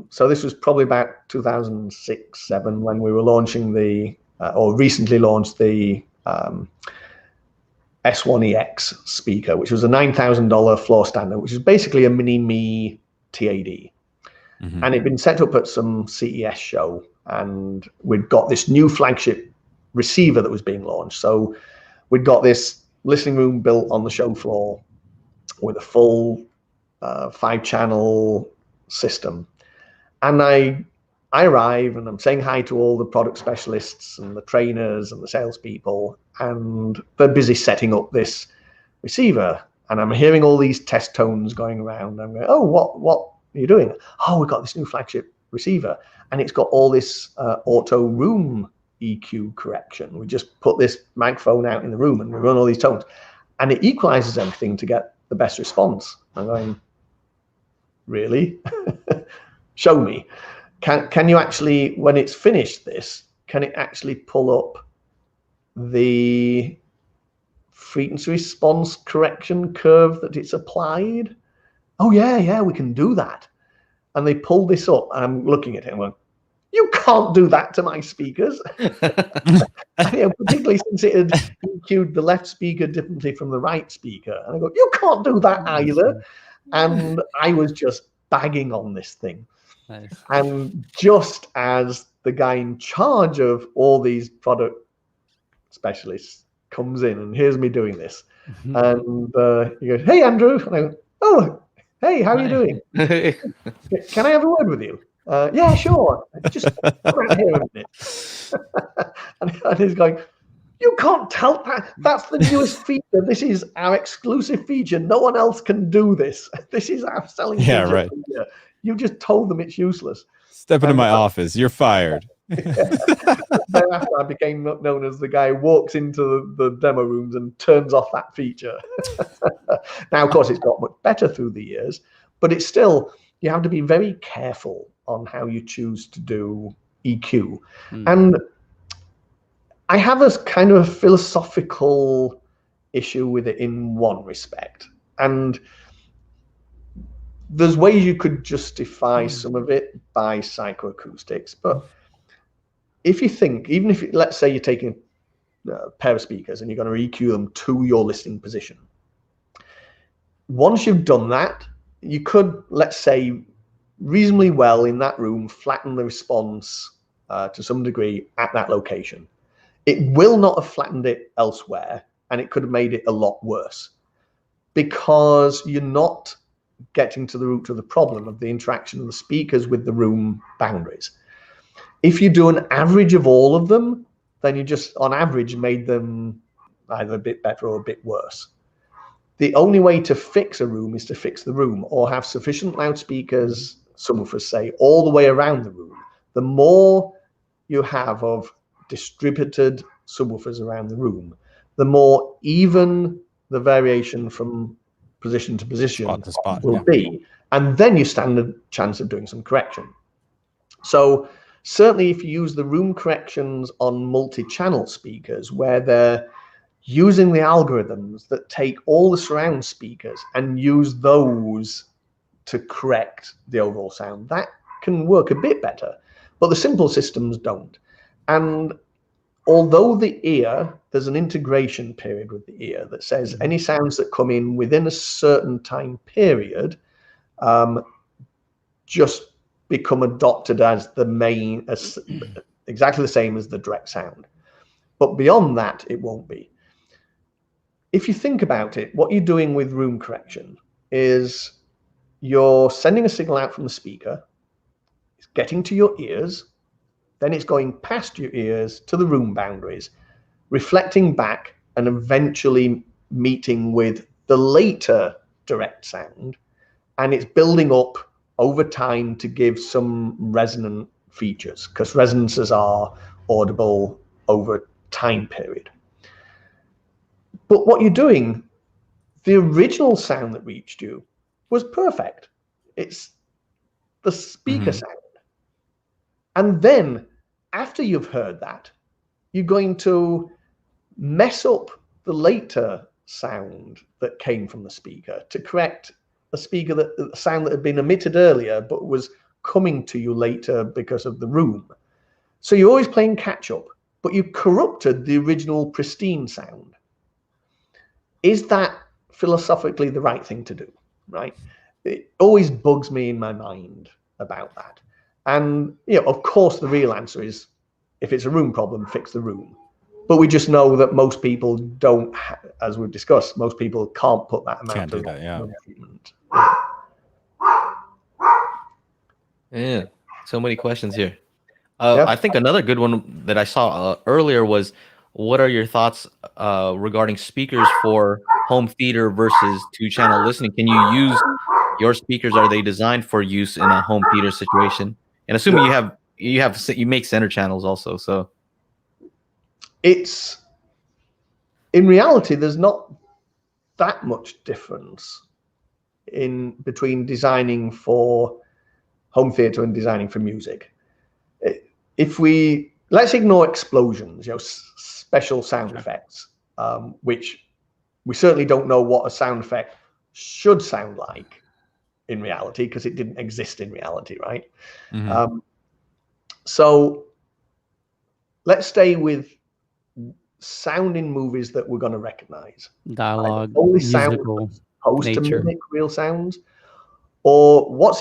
so this was probably about 2006-07 when we were launching or recently launched the S1EX speaker, which was a $9,000 floor standard, which is basically a mini me TAD. Mhm. And it'd been set up at some CES show, and we'd got this new flagship receiver that was being launched. So we'd got this listening room built on the show floor with a full 5-channel system. And I arrive and I'm saying hi to all the product specialists and the trainers and the salespeople, and they're busy setting up this receiver. And I'm hearing all these test tones going around. I'm going, oh, what are you doing? Oh, we've got this new flagship receiver, and it's got all this auto room EQ correction. We just put this microphone out in the room and we run all these tones, and it equalizes everything to get the best response. I'm going, really? Show me. Can you actually, when it's finished this, can it actually pull up the frequency response correction curve that it's applied? Oh yeah, we can do that. And they pull this up, and I'm looking at it and going, you can't do that to my speakers. Particularly since it had EQ'd the left speaker differently from the right speaker. And I go, you can't do that either. And I was just bagging on this thing. Nice. And just as the guy in charge of all these product specialists comes in and hears me doing this, and he goes, hey, Andrew. And I go, oh, hey, how are you doing? Can I have a word with you? Yeah, sure. Just come out here a minute. and he's going, you can't tell that. That's the newest feature. This is our exclusive feature. No one else can do this. This is our selling feature. Yeah, right. You just told them it's useless. Step into my office. You're fired. Thereafter, I became known as the guy who walks into the demo rooms and turns off that feature. Now, of course, it's got much better through the years, but it's still, you have to be very careful on how you choose to do EQ. And I have a kind of a philosophical issue with it in one respect. And there's ways you could justify some of it by psychoacoustics, but if you think, even if, let's say you're taking a pair of speakers and you're going to EQ them to your listening position, once you've done that, you could, let's say, reasonably well in that room flatten the response to some degree at that location. it will not have flattened it elsewhere, and it could have made it a lot worse, because you're not getting to the root of the problem of the interaction of the speakers with the room boundaries. If you do an average of all of them, then you just on average made them either a bit better or a bit worse. The only way to fix a room is to fix the room, or have sufficient loudspeakers, subwoofers say, all the way around the room. The more you have of distributed subwoofers around the room, the more even the variation from position to position Spot to spot, will yeah. be. And then you stand a chance of doing some correction. So certainly if you use the room corrections on multi-channel speakers, where they're using the algorithms that take all the surround speakers and use those to correct the overall sound, that can work a bit better, but the simple systems don't. And although the ear, there's an integration period with the ear that says any sounds that come in within a certain time period just become adopted as the main, as exactly the same as the direct sound. But beyond that, it won't be. If you think about it, what you're doing with room correction is you're sending a signal out from the speaker, it's getting to your ears, then it's going past your ears to the room boundaries, reflecting back and eventually meeting with the later direct sound, and it's building up over time to give some resonant features, because resonances are audible over time period. But what you're doing, the original sound that reached you was perfect. It's the speaker sound. And then after you've heard that, you're going to mess up the later sound that came from the speaker to correct a speaker that the sound that had been emitted earlier but was coming to you later because of the room. So you're always playing catch up, but you corrupted the original pristine sound. Is that philosophically the right thing to do? Right? It always bugs me in my mind about that. And of course the real answer is, if it's a room problem, fix the room. But we just know that most people don't, as we've discussed, most people can't put that amount of treatment. Yeah, so many questions here. I think another good one that I saw earlier was, what are your thoughts regarding speakers for home theater versus two-channel listening? Can you use your speakers? Are they designed for use in a home theater situation? And assuming you make center channels also, so it's, in reality, there's not that much difference in between designing for home theater and designing for music. If let's ignore explosions, special sound effects, which we certainly don't know what a sound effect should sound like in reality, because it didn't exist in reality, right? So let's stay with sound in movies that we're going to recognize. Dialogue, only musical, supposed to nature. mimic real sounds, or what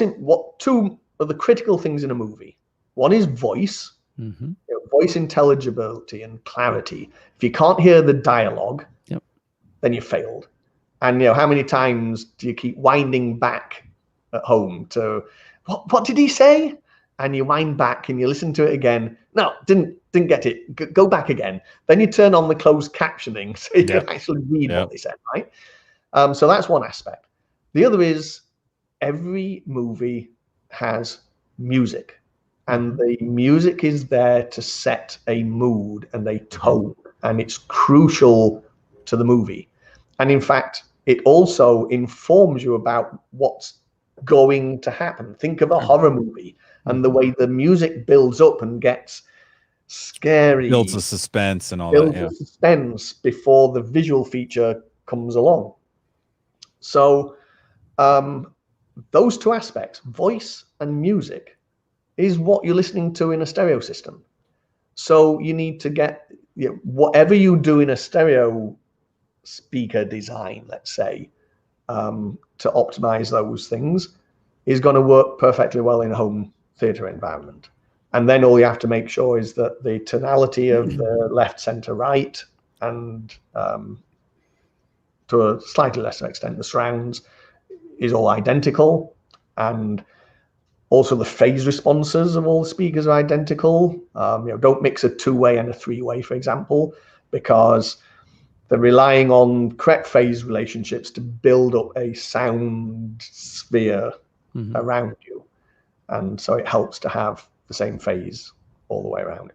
two are the critical things in a movie? One is voice, voice intelligibility and clarity. If you can't hear the dialogue, then you failed. And how many times do you keep winding back at home to what did he say? And you wind back and you listen to it again. No, didn't get it. Go back again. Then you turn on the closed captioning so you can actually read what they said, right? So that's one aspect. The other is every movie has music, and the music is there to set a mood and a tone, and it's crucial to the movie. And in fact, it also informs you about what's going to happen. Think of a horror movie and the way the music builds up and gets scary, builds the suspense and all builds that. the suspense before the visual feature comes along. So those two aspects, voice and music, is what you're listening to in a stereo system. So you need to get whatever you do in a stereo speaker design, let's say, to optimize those things, is going to work perfectly well in a home theater environment. And then all you have to make sure is that the tonality of the left, center, right, and to a slightly lesser extent, the surrounds is all identical. And also the phase responses of all the speakers are identical. Don't mix a 2-way and a 3-way, for example, because they're relying on correct phase relationships to build up a sound sphere around you. And so it helps to have the same phase all the way around.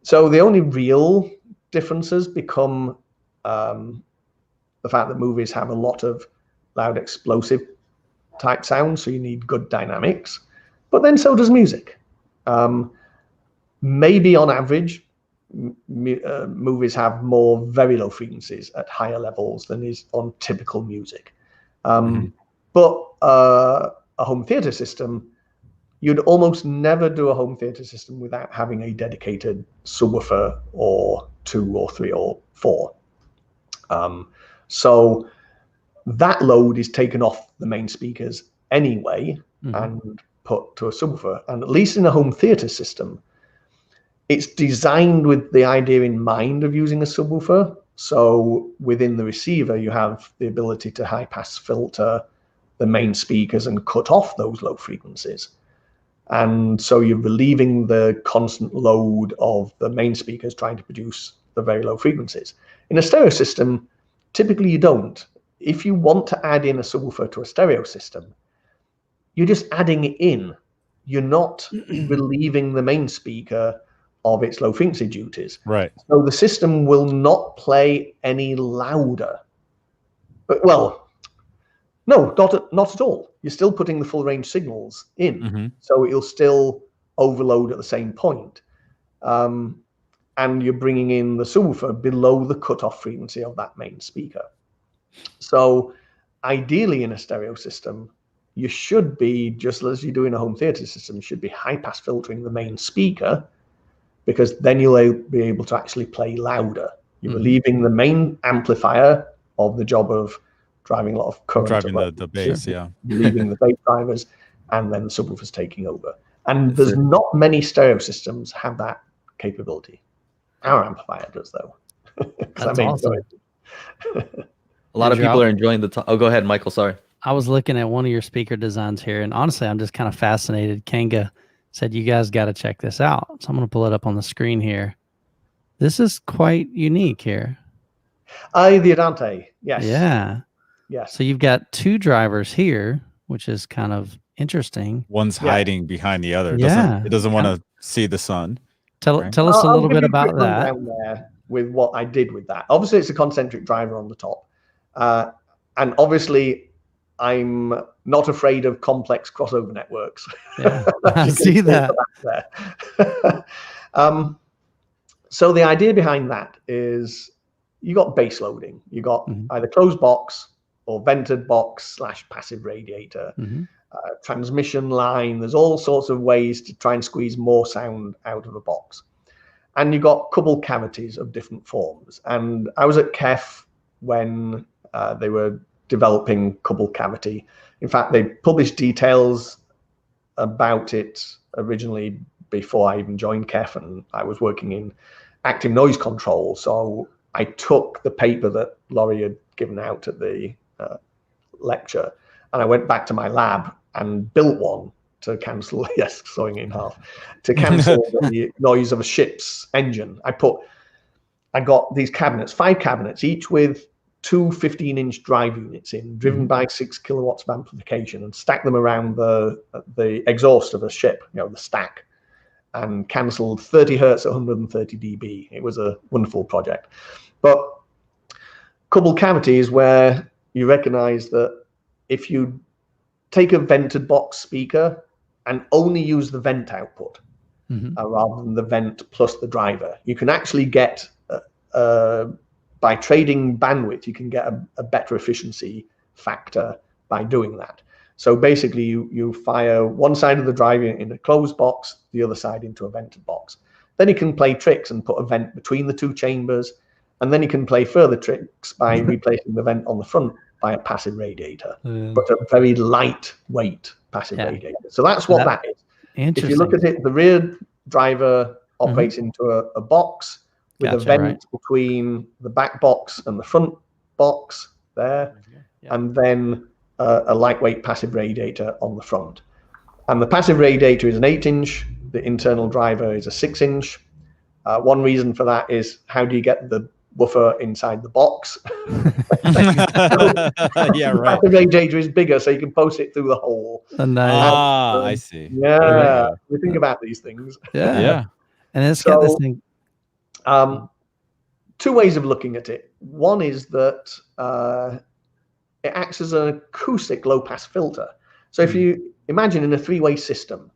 So the only real differences become the fact that movies have a lot of loud explosive type sounds, so you need good dynamics, but then so does music. Maybe on average, movies have more very low frequencies at higher levels than is on typical music. But a home theater system, you'd almost never do a home theater system without having a dedicated subwoofer or 2 or 3 or 4. So that load is taken off the main speakers anyway and put to a subwoofer. And at least in a home theater system, it's designed with the idea in mind of using a subwoofer. So within the receiver, you have the ability to high pass filter the main speakers and cut off those low frequencies. And so you're relieving the constant load of the main speakers trying to produce the very low frequencies. In a stereo system, typically you don't. If you want to add in a subwoofer to a stereo system, you're just adding it in. You're not relieving the main speaker of its low frequency duties. Right. So the system will not play any louder. But, well, no, not at all. You're still putting the full range signals in, so it'll still overload at the same point. And you're bringing in the subwoofer below the cutoff frequency of that main speaker. So ideally in a stereo system, you should be, just as you do in a home theater system, you should be high pass filtering the main speaker, because then you'll be able to actually play louder. You're relieving the main amplifier of the job of driving a lot of current. Driving the bass, relieving the bass drivers, and then the subwoofer's taking over. And there's not many stereo systems have that capability. Our amplifier does, though. That's awesome. A lot of people are enjoying the oh, go ahead, Michael. Sorry. I was looking at one of your speaker designs here, and honestly, I'm just kind of fascinated. Kanga said, you guys got to check this out. So I'm going to pull it up on the screen here. This is quite unique here. The Adante, yes. Yeah. Yes. So you've got 2 drivers here, which is kind of interesting. One's hiding behind the other. Yeah. It doesn't want to see the sun. Tell us a little bit about that. Down there with what I did with that. Obviously, it's a concentric driver on the top. And obviously, I'm not afraid of complex crossover networks. Yeah, I see that. So the idea behind that is you got base loading. You got either closed box or vented box / passive radiator, transmission line. There's all sorts of ways to try and squeeze more sound out of a box. And you've got couple cavities of different forms. And I was at KEF when they were developing couple cavity. In fact, they published details about it originally before I even joined KEF, and I was working in active noise control. So I took the paper that Laurie had given out at the lecture, and I went back to my lab and built one to cancel, yes, sawing it in half, to cancel the noise of a ship's engine. I got these cabinets, 5 cabinets, each with 2 15-inch drive units in, driven by 6 kilowatts of amplification, and stacked them around the exhaust of a ship, the stack, and cancelled 30 hertz at 130 dB. It was a wonderful project. But coupled cavity is where you recognize that if you take a vented box speaker and only use the vent output rather than the vent plus the driver, you can actually get by trading bandwidth, you can get a better efficiency factor by doing that. So basically, you fire one side of the driver in a closed box, the other side into a vented box. Then you can play tricks and put a vent between the 2 chambers, and then you can play further tricks by replacing the vent on the front by a passive radiator, but a very lightweight passive radiator. So that's what that is. If you look at it, the rear driver operates into a box with a vent between the back box and the front box there, and then a lightweight passive radiator on the front. And the passive radiator is an 8-inch, the internal driver is a 6-inch. One reason for that is, how do you get the woofer inside the box? Yeah, right. The radiator is bigger, so you can post it through the hole. I see. Yeah, we think about these things. Yeah. And it's got this thing. Two ways of looking at it. One is that it acts as an acoustic low-pass filter. So if you imagine in a 3-way system,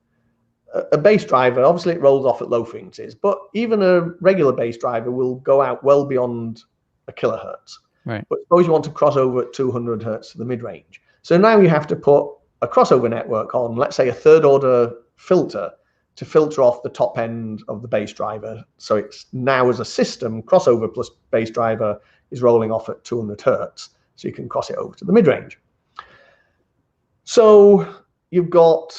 a bass driver, obviously it rolls off at low frequencies, but even a regular bass driver will go out well beyond a kilohertz. Right. But suppose you want to cross over at 200 hertz to the mid-range. So now you have to put a crossover network on, let's say a third-order filter, to filter off the top end of the bass driver. So it's now, as a system, crossover plus bass driver is rolling off at 200 hertz. So you can cross it over to the mid-range. So you've got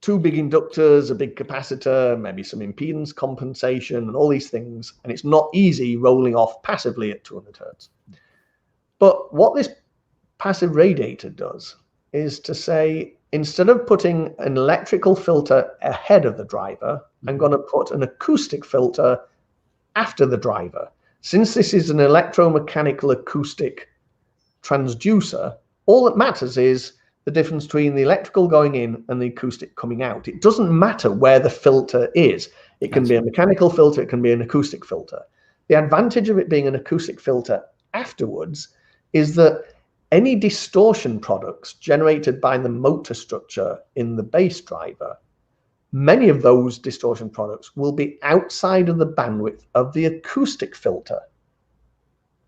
2 big inductors, a big capacitor, maybe some impedance compensation, and all these things. And it's not easy rolling off passively at 200 hertz. But what this passive radiator does is to say, instead of putting an electrical filter ahead of the driver, I'm going to put an acoustic filter after the driver. Since this is an electromechanical acoustic transducer, all that matters is the difference between the electrical going in and the acoustic coming out. It doesn't matter where the filter is. It can be a mechanical filter, it can be an acoustic filter. The advantage of it being an acoustic filter afterwards is that any distortion products generated by the motor structure in the bass driver, many of those distortion products will be outside of the bandwidth of the acoustic filter.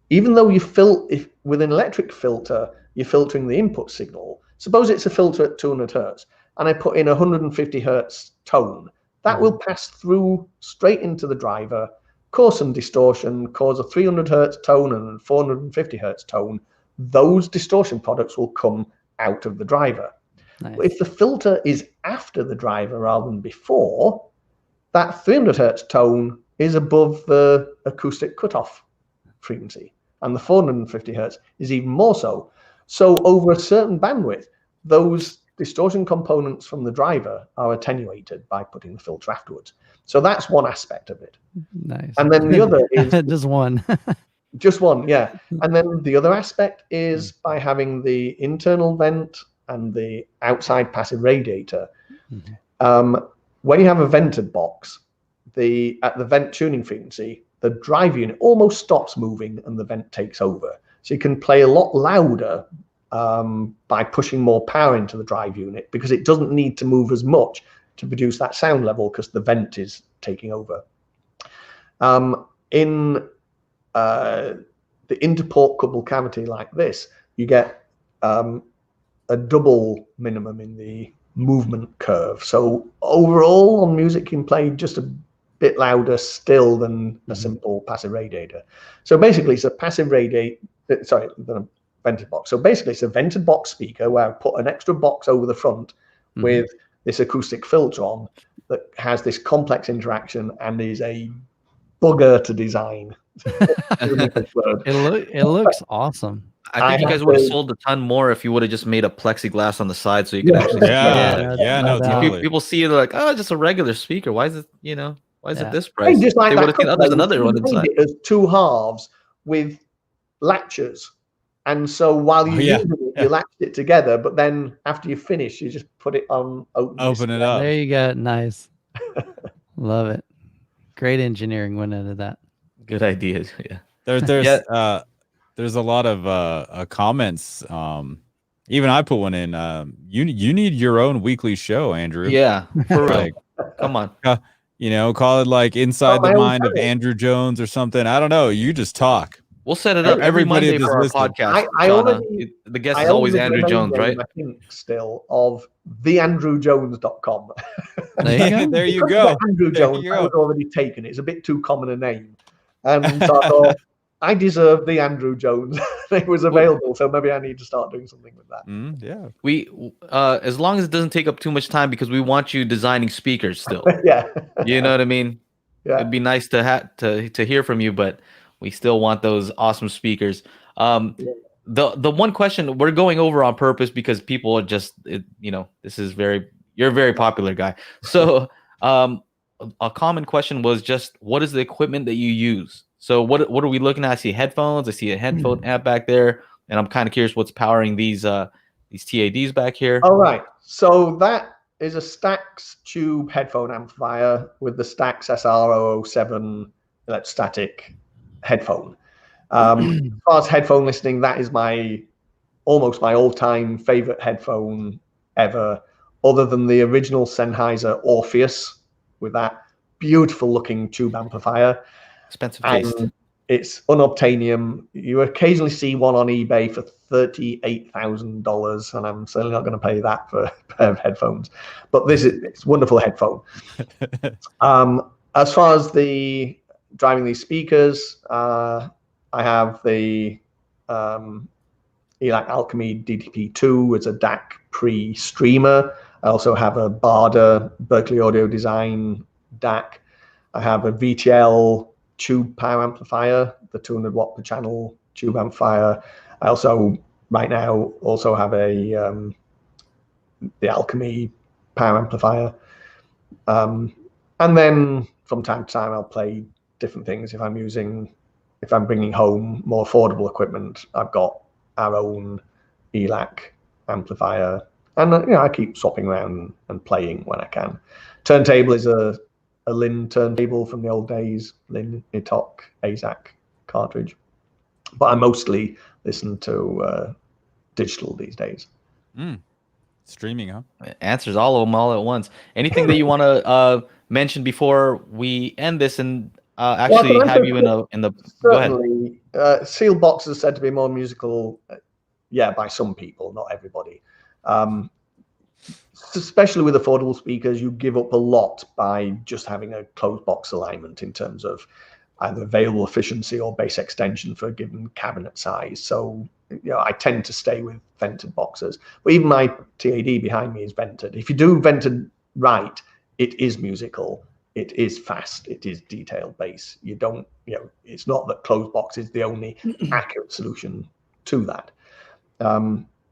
Even though with an electric filter, you're filtering the input signal. Suppose it's a filter at 200 hertz, and I put in a 150 hertz tone. That will pass through straight into the driver, cause some distortion, cause a 300 hertz tone and a 450 hertz tone. Those distortion products will come out of the driver. Nice. But if the filter is after the driver rather than before, that 300 hertz tone is above the acoustic cutoff frequency, and the 450 hertz is even more so. So over a certain bandwidth, those distortion components from the driver are attenuated by putting the filter afterwards. So that's one aspect of it. Nice. And then the other is just one. Just one, yeah. And then the other aspect is by having the internal vent and the outside passive radiator. When you have a vented box, at the vent tuning frequency, the drive unit almost stops moving and the vent takes over. So you can play a lot louder by pushing more power into the drive unit, because it doesn't need to move as much to produce that sound level because the vent is taking over. In the interport coupled cavity like this, you get a double minimum in the movement curve. So overall on music, you can play just a bit louder still than a simple passive radiator. So basically it's a passive radiator, the vented box. So basically it's a vented box speaker where I put an extra box over the front with this acoustic filter on that has this complex interaction and is a bugger to design. It looks awesome. I think you guys would have sold a ton more if you would have just made a plexiglass on the side so you could actually totally. People see it, they're like, oh, just a regular speaker. Why is it, why is it this price? Just like they would have seen, oh, there's another one inside. It as 2 halves with latches. And so while you you latched it together, but then after you finish, you just put it on open it up. There you go. Nice. Love it. Great engineering went into that. Good ideas. Yeah. There's a lot of comments. Even I put one in. You need your own weekly show, Andrew. Yeah, for real. Come on. Call it like Inside the Mind of Andrew Jones or something. I don't know. You just talk. We'll set it up every Monday for our podcast. The guest is always Andrew Jones, right? I think still of theandrewjones.com. There you go. Andrew Jones was already taken. It's a bit too common a name. And so I thought, I deserve the Andrew Jones. It was available, so maybe I need to start doing something with that. Yeah. We as long as it doesn't take up too much time, because we want you designing speakers still. Yeah. You know what I mean? Yeah. It'd be nice to hear from you, but we still want those awesome speakers. The one question we're going over on purpose because people are just you're a very popular guy. So a common question was just, what is the equipment that you use? So what are we looking at? I see headphones. I see a headphone amp back there, and I'm kind of curious what's powering these TADs back here. All right. So that is a Stax tube headphone amplifier with the Stax SR007 electrostatic headphone. As far as headphone listening, that is almost my all-time favorite headphone ever, other than the original Sennheiser Orpheus with that beautiful looking tube amplifier. Expensive taste. And it's unobtainium. You occasionally see one on eBay for $38,000, and I'm certainly not going to pay that for a pair of headphones. But it's a wonderful headphone. As far as the driving these speakers, I have the ELAC Alchemy DTP2 as a DAC pre-streamer. I also have a Barda Berkeley Audio Design DAC. I have a VTL tube power amplifier, the 200 watt per channel tube amplifier. I also right now also have the Alchemy power amplifier. And then from time to time I'll play different things. If I'm bringing home more affordable equipment, I've got our own ELAC amplifier, and I keep swapping around and playing when I can. Turntable is a Lin turntable from the old days, Lin Itok AZAC cartridge, but I mostly listen to digital these days. Streaming, huh? Answers all of them all at once. Anything that you want to mention before we end this, and actually have you in the certainly. Go ahead. Sealed boxes are said to be more musical, by some people, not everybody. Especially with affordable speakers, you give up a lot by just having a closed box alignment in terms of either available efficiency or bass extension for a given cabinet size. So I tend to stay with vented boxes. But even my TAD behind me is vented. If you do vented right, it is musical. It is fast. It is detailed bass. You don't, it's not that closed box is the only accurate solution to that.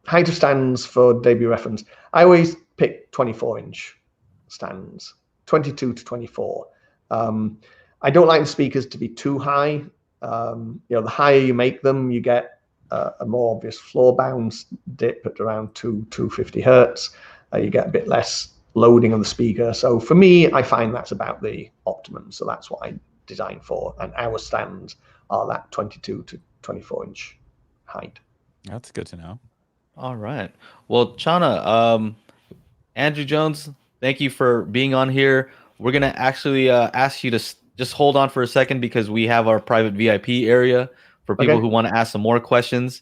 Height of stands for debut reference. I always pick 24-inch stands, 22 to 24. I don't like the speakers to be too high. The higher you make them, you get a more obvious floor bounce dip at around 250 hertz. You get a bit less loading on the speaker. So for me, I find that's about the optimum. So that's what I design for. And our stands are that 22 to 24-inch height. That's good to know. All right. Well, Chana, Andrew Jones, thank you for being on here. We're going to actually ask you to just hold on for a second, because we have our private VIP area for people who want to ask some more questions.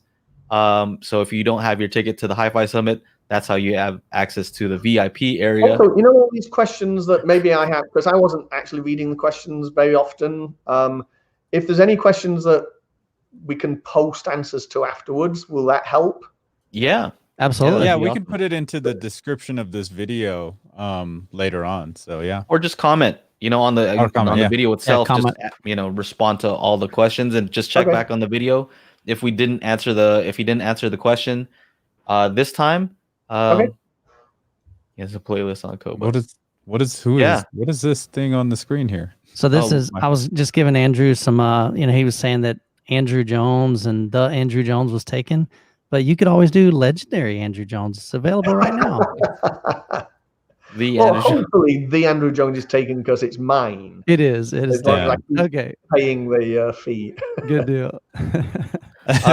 So if you don't have your ticket to the Hi-Fi Summit, that's how you have access to the VIP area. Also, all these questions that maybe I have, because I wasn't actually reading the questions very often. If there's any questions that we can post answers to afterwards, will that help? Yeah, absolutely. Yeah, we can put it into the description of this video later on. So yeah, or just comment, on the video itself. Just respond to all the questions and just check back on the video if he didn't answer the question this time. He has a playlist on Kobo. What is this thing on the screen here? So this is, I was just giving Andrew some, he was saying that Andrew Jones and the Andrew Jones was taken, but you could always do legendary Andrew Jones. It's available right now. Hopefully the Andrew Jones is taken because it's mine. It is. Okay. Paying the fee. Good deal.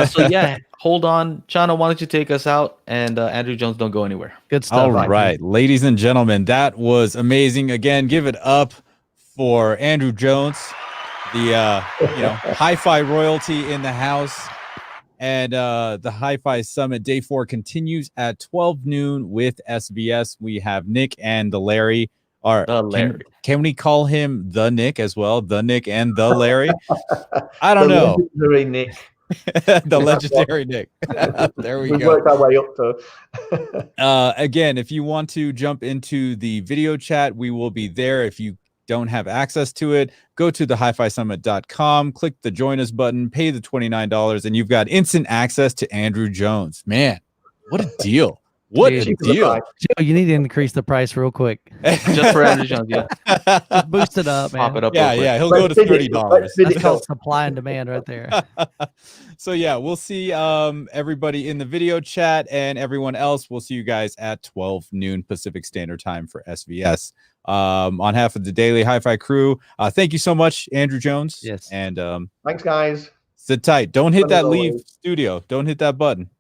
So yeah, hold on. Chana, why don't you take us out? And Andrew Jones, don't go anywhere. Good stuff. All right, ladies and gentlemen, that was amazing. Again, give it up for Andrew Jones, the hi-fi royalty in the house. And the Hi-Fi Summit Day 4 continues at 12 noon with SBS. We have Nick and the Larry All right. The Larry. Can we call him the Nick as well? The Nick and the Larry? I don't The know. legendary Nick. The legendary Nick. There we We've go. worked our way up to. Again, if you want to jump into the video chat, we will be there. If you don't have access to it, go to the HiFiSummit.com, click the join us button, pay the $29, and you've got instant access to Andrew Jones. Man, what a deal. What Dude, a deal. Joe, you need to increase the price real quick. Just for Andrew Jones, yeah. Just boost it up, man. Pop it up. Yeah, real quick. yeah. He'll go to $30. That's called supply and demand right there. So yeah, we'll see everybody in the video chat, and everyone else. We'll see you guys at 12 noon Pacific Standard Time for SVS. On behalf of the Daily Hi-Fi crew, thank you so much, Andrew Jones. Yes. And Thanks, guys. sit tight. Don't hit Fun that as leave always. studio. Don't hit that button.